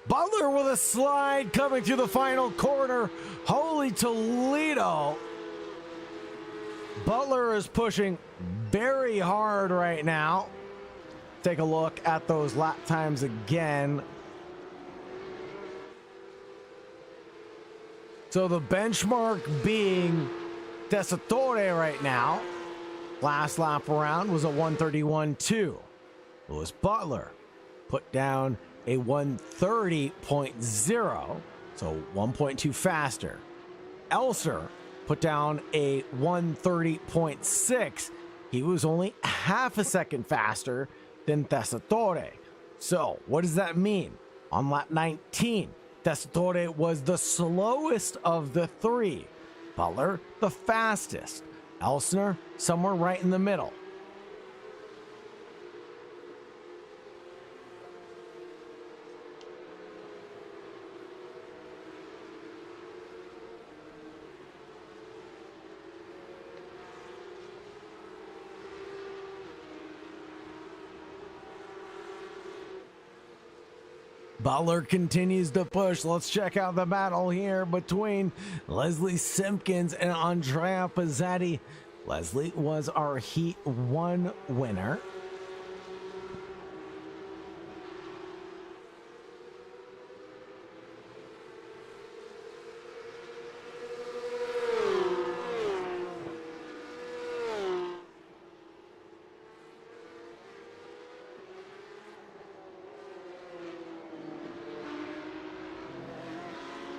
Butler with a slide coming through the final corner. Holy Toledo. Butler is pushing very hard right now. Take a look at those lap times again. So the benchmark being Tessitore right now. Last lap around was a 131.2. Lewis Butler put down a 130.0, so 1.2 faster. Elser put down a 130.6. He was only half a second faster than Tessitore. So what does that mean? On lap 19, Tessitore was the slowest of the three. Butler, the fastest. Elsner, somewhere right in the middle. Butler continues to push. Let's check out the battle here between Leslie Simpkins and Andrea Pizzetti. Leslie was our Heat 1 winner.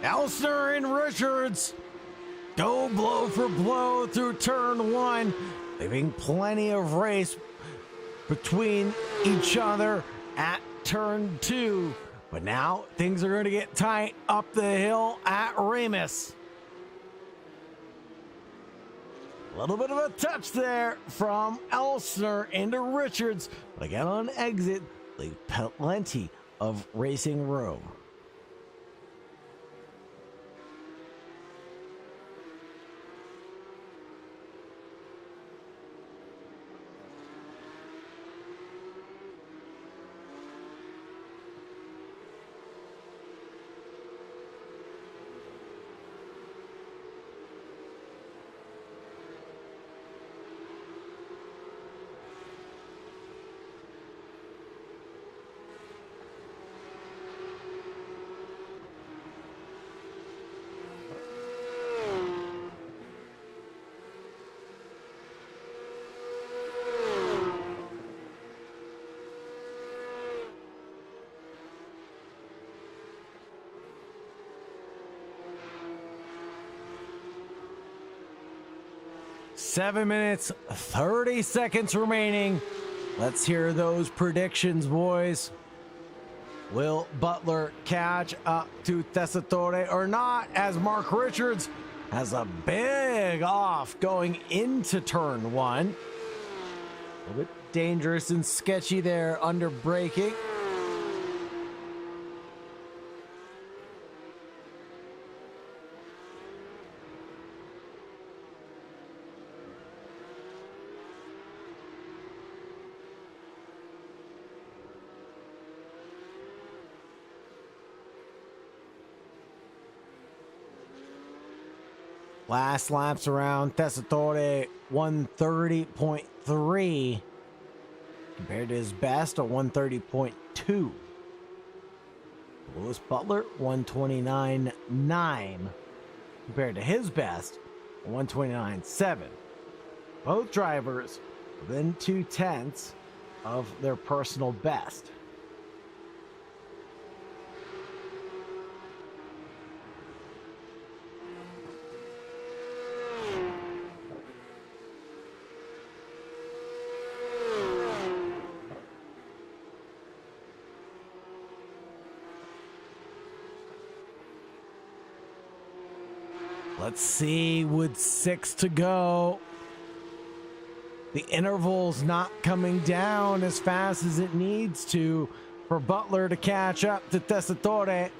Elsner and Richards go blow for blow through turn one, leaving plenty of race between each other at turn two. But now things are going to get tight up the hill at Remus. A little bit of a touch there from Elsner into Richards, but again on exit, leave plenty of racing room. Seven minutes, 30 seconds remaining. Let's hear those predictions, boys. Will Butler catch up to Tessitore or not, as Mark Richards has a big off going into turn one? A little bit dangerous and sketchy there under braking. Last laps around, Tessitore 130.3 compared to his best, a 130.2. Lewis Butler 129.9 compared to his best, a 129.7. Both drivers within 0.2 of their personal best. Let's see, with 6 to go. The interval's not coming down as fast as it needs to for Butler to catch up to Tessitore.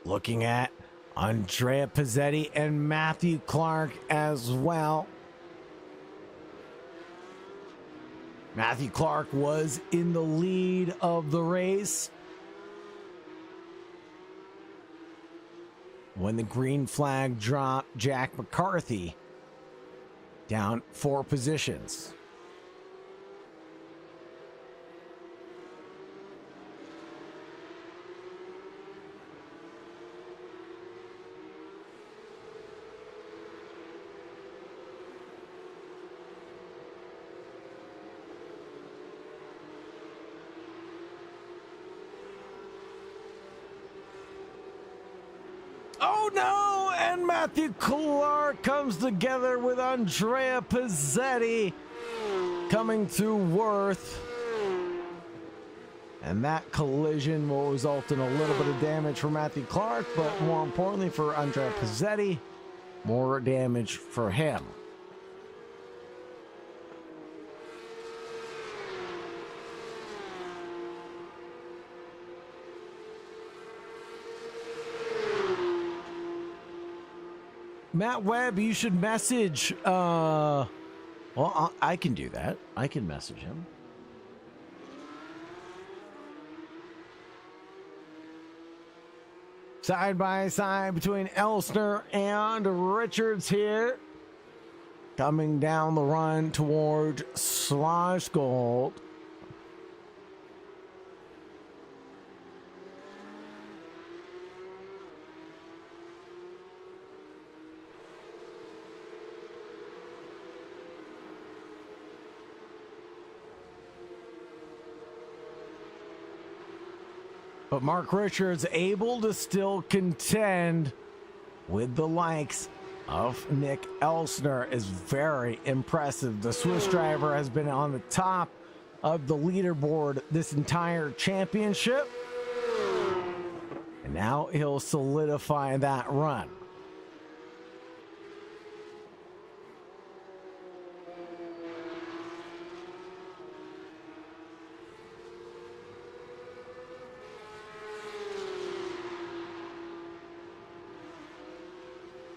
Looking at Andrea Pizzetti and Matthew Clark as well. Matthew Clark was in the lead of the race when the green flag dropped. Jack McCarthy down 4 positions. Oh no! And Matthew Clark comes together with Andrea Pizzetti coming through Worth. And that collision will result in a little bit of damage for Matthew Clark, but more importantly for Andrea Pizzetti, more damage for him. Matt Webb, you should message, well, I can do that. I can message him. Side by side between Elsner and Richards here. Coming down the run toward Schwarzgold. But Mark Richards able to still contend with the likes of Nick Elsner is very impressive. The Swiss driver has been on the top of the leaderboard this entire championship. And now he'll solidify that run.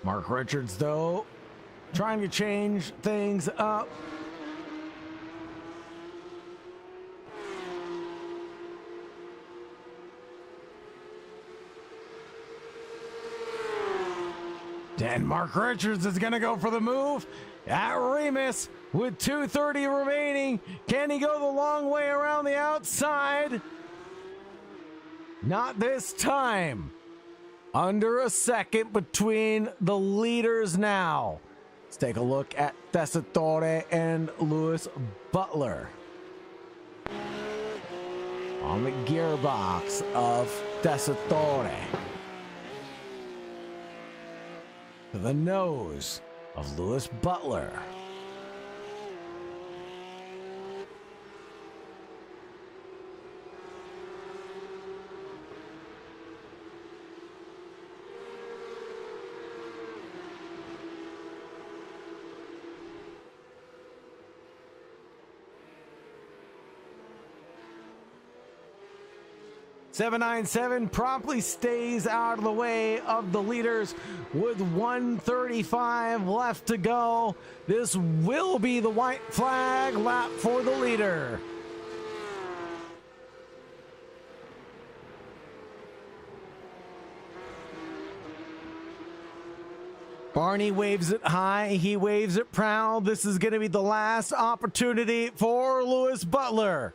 Mark Richards, though, trying to change things up. And Mark Richards is going to go for the move at Remus with 2:30 remaining. Can he go the long way around the outside? Not this time. Under a second between the leaders now. Let's take a look at Tessitore and Lewis Butler. On the gearbox of Tessitore. To the nose of Lewis Butler. .797 promptly stays out of the way of the leaders with 1:35 left to go. This will be the white flag lap for the leader. Barney waves it high. He waves it proud. This is going to be the last opportunity for Lewis Butler.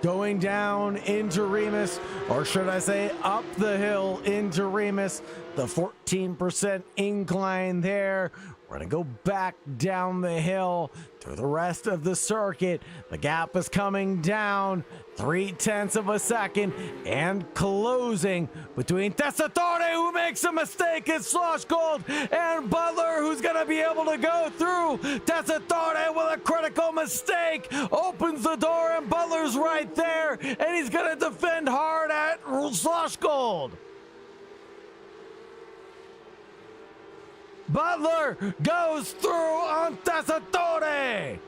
Going down into Remus, or should I say up the hill into Remus, the 14% incline there. We're going to go back down the hill through the rest of the circuit. The gap is coming down 0.3 of a second and closing between Tessitore, who makes a mistake, and Slosh Gold, and Butler, who's going to be able to go through. Tessitore with a critical mistake opens the door, and Butler's right there, and he's going to defend hard at Slosh Gold. Butler goes through on Tessitore.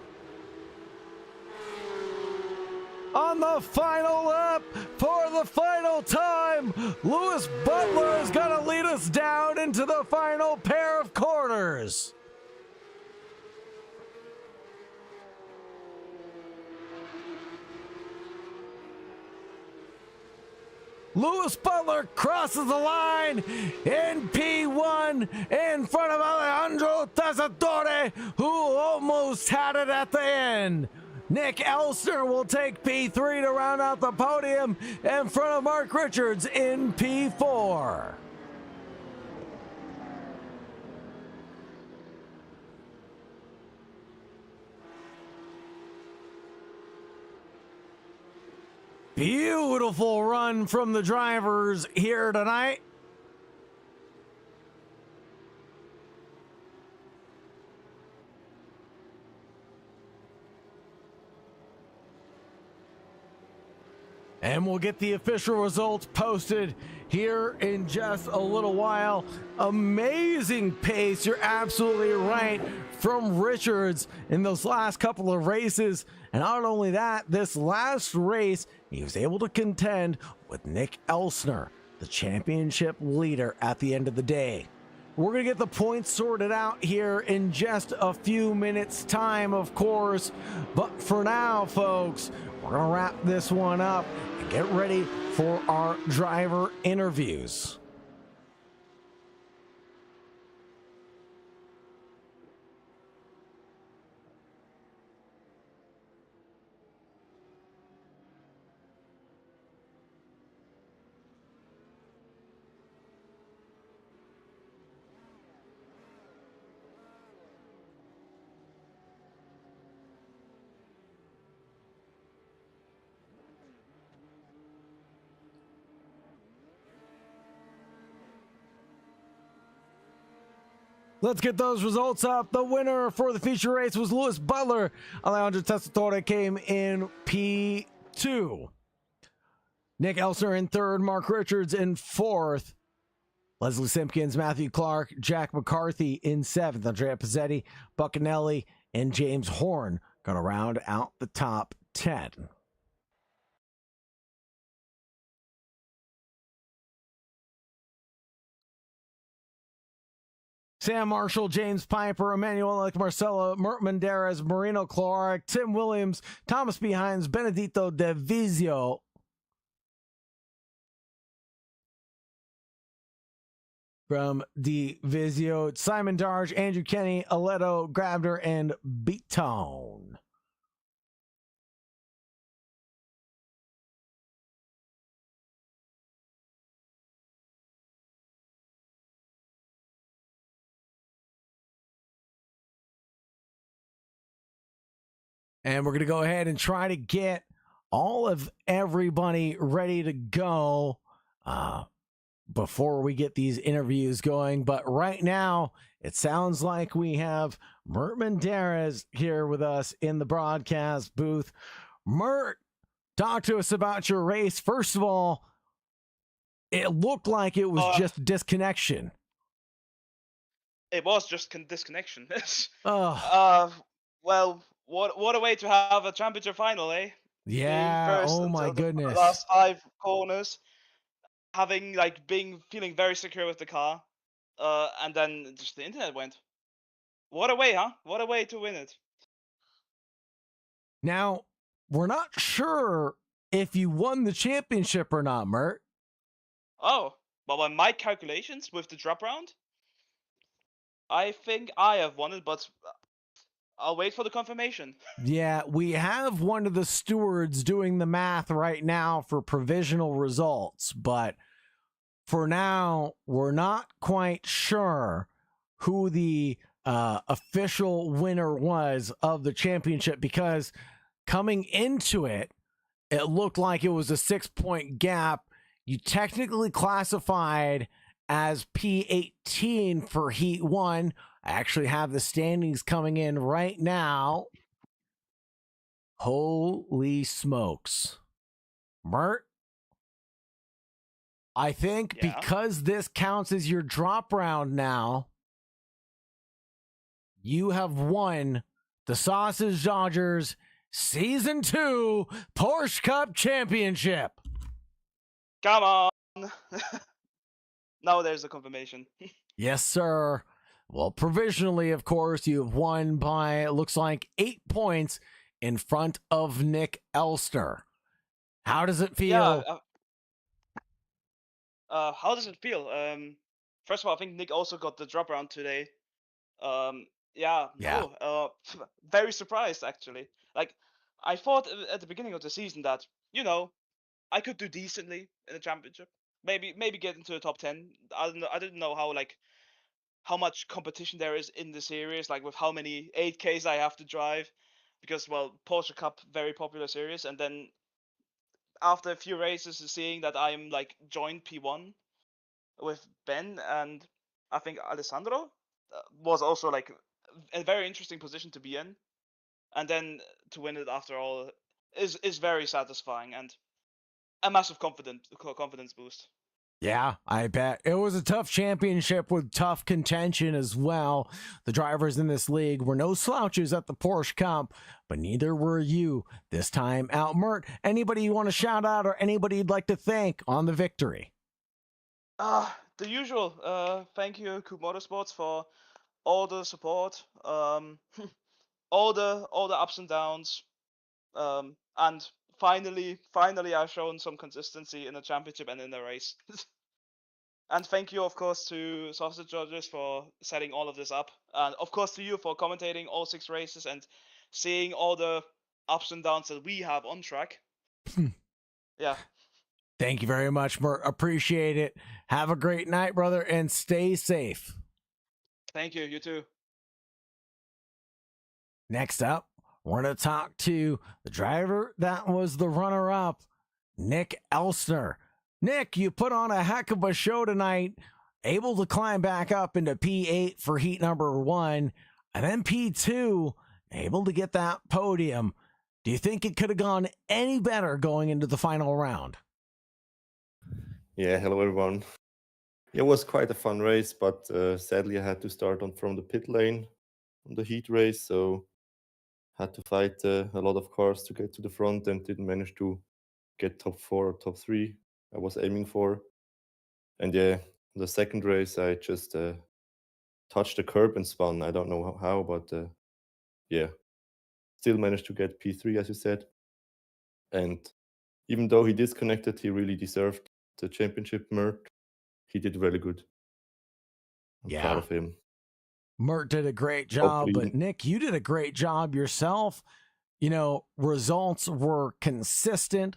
On the final lap, for the final time, Lewis Butler is going to lead us down into the final pair of corners. Lewis Butler crosses the line in P1 in front of Alejandro Tessitore, who almost had it at the end. Nick Elstner will take P3 to round out the podium in front of Mark Richards in P4. Beautiful run from the drivers here tonight. And we'll get the official results posted here in just a little while. Amazing pace, you're absolutely right, from Richards in those last couple of races. And not only that, this last race, he was able to contend with Nick Elstner, the championship leader at the end of the day. We're going to get the points sorted out here in just a few minutes' time, of course. But for now, folks, we're going to wrap this one up and get ready for our driver interviews. Let's get those results up. The winner for the feature race was Lewis Butler. Alejandro Tessitore came in P2. Nick Elstner in third. Mark Richards in fourth. Leslie Simpkins, Matthew Clark, Jack McCarthy in seventh. Andrea Pizzetti, Buccanelli, and James Horn going to round out the top 10. Sam Marshall, James Piper, Emmanuel Marcelo, Mert Menderes, Marino Clark, Tim Williams, Thomas Behinds, Benedito De Vizio. From De Vizio, Simon Darge, Andrew Kenny, Aledo, Grabner, and Beatone. And we're going to go ahead and try to get all of everybody ready to go before we get these interviews going. But right now, it sounds like we have Mert Menderes here with us in the broadcast booth. Mert, talk to us about your race. First of all, it looked like it was just disconnection. It was just disconnection. Oh. Well, what a way to have a championship final, eh? Yeah. Oh my goodness. Last 5 corners, feeling very secure with the car, and then just the internet went. What a way, huh? What a way to win it. Now, we're not sure if you won the championship or not, Mert. Oh, but by my calculations with the drop round, I think I have won it, but I'll wait for the confirmation. Yeah, we have one of the stewards doing the math right now for provisional results, but for now, we're not quite sure who the official winner was of the championship, because coming into it, it looked like it was a 6-point gap. You technically classified as P18 for Heat 1. I actually have the standings coming in right now. Holy smokes. Mert, I think Yeah. because this counts as your drop round now, you have won the Sausage Dodgers Season 2 Porsche Cup Championship. Come on. Now there's a confirmation. Yes, sir. Well, provisionally, of course, you have won by, it looks like, 8 points in front of Nick Elster. How does it Yeah. feel? How does it feel? First of all, I think Nick also got the drop round today. Yeah. Yeah. No. Very surprised actually. Like, I thought at the beginning of the season that I could do decently in the championship. Maybe get into the top 10. I don't know. I didn't know how much competition there is in the series, like with how many 8Ks I have to drive, because Porsche Cup, very popular series, and then after a few races, seeing that I'm like joined P1 with Ben and I think Alessandro, was also like a very interesting position to be in, and then to win it after all is very satisfying and a massive confidence boost. Yeah, I bet. It was a tough championship with tough contention as well. The drivers in this league were no slouches at the Porsche Cup, but neither were you this time out. Mert, anybody you want to shout out or anybody you'd like to thank on the victory? The usual. Thank you, Coop Motorsports, for all the support, all the ups and downs, and finally I've shown some consistency in the championship and in the race. And thank you, of course, to Sausage Judges for setting all of this up, and of course to you for commentating all 6 races and seeing all the ups and downs that we have on track. Yeah. Thank you very much, Mert. Appreciate it. Have a great night, brother, and stay safe. Thank you. You too. Next up, we're going to talk to the driver that was the runner-up, Nick Elster. Nick, you put on a heck of a show tonight, able to climb back up into P8 for heat number 1, and then P2, able to get that podium. Do you think it could have gone any better going into the final round? Yeah, hello everyone. It was quite a fun race, but sadly I had to start from the pit lane on the heat race, so had to fight a lot of cars to get to the front and didn't manage to get top 4 or top 3 I was aiming for. And yeah, the second race I just touched the curb and spun. I don't know how, but yeah, still managed to get P3 as you said. And even though he disconnected, he really deserved the championship. Mert, he did really good. I'm proud of him. Mert did a great job, but Nick, you did a great job yourself. You know, results were consistent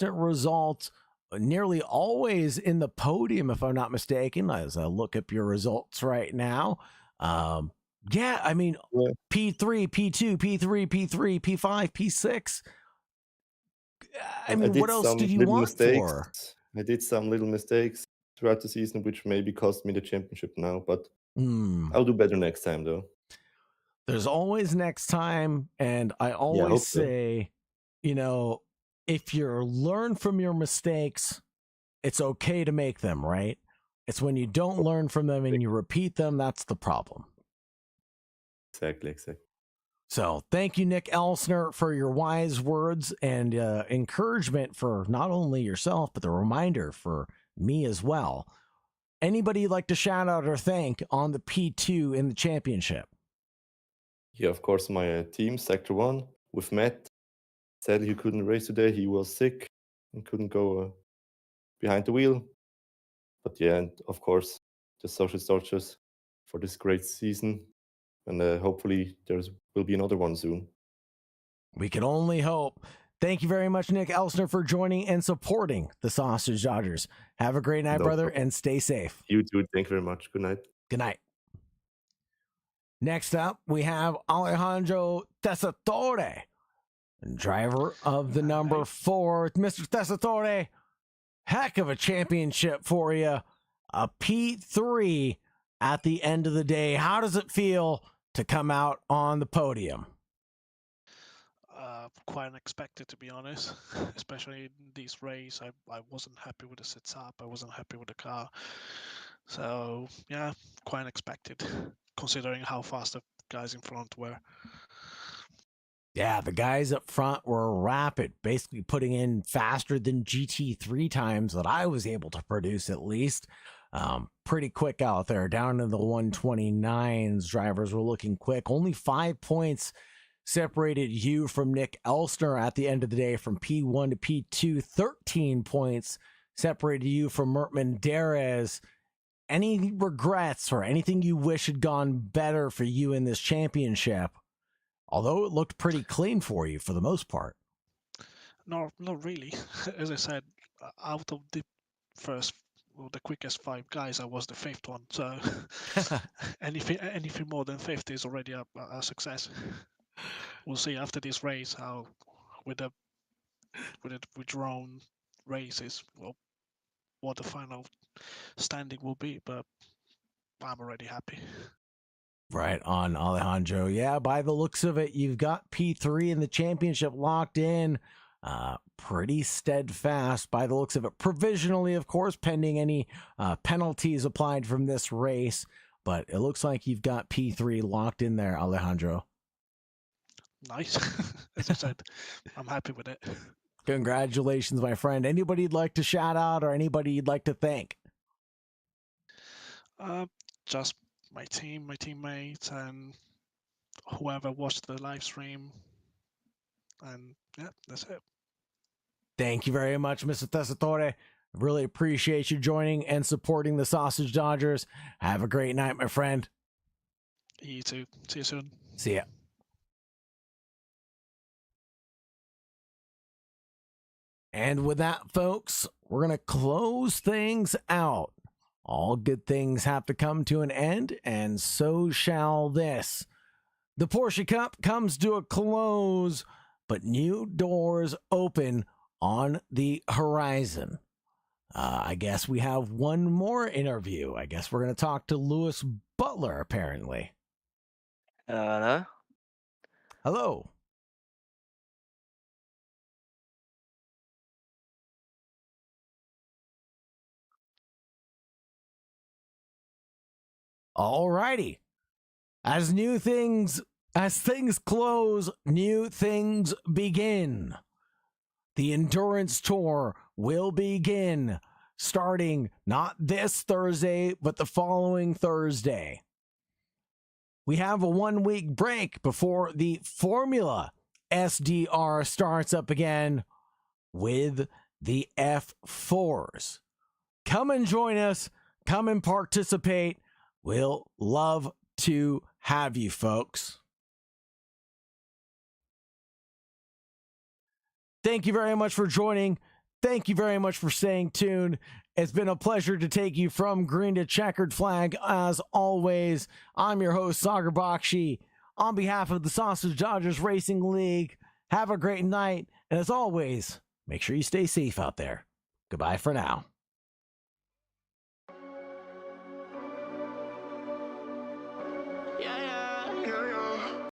results, nearly always in the podium, if I'm not mistaken, as I look up your results right now. Yeah, I mean, yeah. P3, P2, P3, P3, P5, P6. I mean, what else did you want for? I did some little mistakes throughout the season, which maybe cost me the championship now, but I'll do better next time, though. There's always next time, and I always say, you know, if you learn from your mistakes, it's okay to make them, right? It's when you don't learn from them and you repeat them, that's the problem. Exactly. So thank you, Nick Elsner, for your wise words and encouragement for not only yourself, but the reminder for me as well. Anybody you'd like to shout out or thank on the P2 in the championship? Yeah, of course, my team, Sector 1, with Matt. Sadly, he couldn't race today. He was sick and couldn't go behind the wheel. But yeah, and of course, the Social Starchers for this great season. And hopefully there will be another one soon. We can only hope. Thank you very much, Nick Elsner, for joining and supporting the Sausage Dodgers. Have a great night, No brother, problem. and stay safe. You too. Thank you very much. Good night. Good night. Next up, we have Alejandro Tessitore, driver of the number 4. Mr. Tessitore, heck of a championship for you. A P3 at the end of the day. How does it feel to come out on the podium? Quite unexpected, to be honest, especially in this race. I wasn't happy with the setup. I wasn't happy with the car. So, yeah, quite unexpected, considering how fast the guys in front were. Yeah, the guys up front were rapid, basically putting in faster than GT3 times that I was able to produce, at least. Pretty quick out there, down in the 129s. Drivers were looking quick. Only 5 points separated you from Nick Elsner at the end of the day, from P1 to P2. 13 points separated you from Mert Menderes. Any regrets or anything you wish had gone better for you in this championship? Although it looked pretty clean for you for the most part. No, not really. As I said, out of the quickest 5 guys, I was the 5th one. So anything more than 5th is already a success. We'll see after this race how with the withdrawn races, well, what the final standing will be. But I'm already happy. Right on, Alejandro. Yeah, by the looks of it, you've got P3 in the championship locked in. Pretty steadfast by the looks of it. Provisionally, of course, pending any penalties applied from this race. But it looks like you've got P3 locked in there, Alejandro. Nice. As I said, I'm happy with it. Congratulations, my friend. Anybody you'd like to shout out or anybody you'd like to thank? Just my team, my teammates, and whoever watched the live stream. And yeah, that's it. Thank you very much, Mr. Tessitore. Really appreciate you joining and supporting the Sausage Dodgers. Have a great night, my friend. You too. See you soon. See ya. And with that, folks, we're going to close things out. All good things have to come to an end, and so shall this. The Porsche Cup comes to a close, but new doors open on the horizon. I guess we have one more interview. I guess we're going to talk to Lewis Butler, apparently. Hello? Hello. All righty. As things close, new things begin. The Endurance Tour will begin starting not this Thursday, but the following Thursday. We have a 1-week break before the Formula SDR starts up again with the F4s. Come and join us. Come and participate. We'll love to have you, folks. Thank you very much for joining. Thank you very much for staying tuned. It's been a pleasure to take you from green to checkered flag. As always, I'm your host, Sagar Bakshi. On behalf of the Sausage Dodgers Racing League, have a great night. And as always, make sure you stay safe out there. Goodbye for now. Yeah.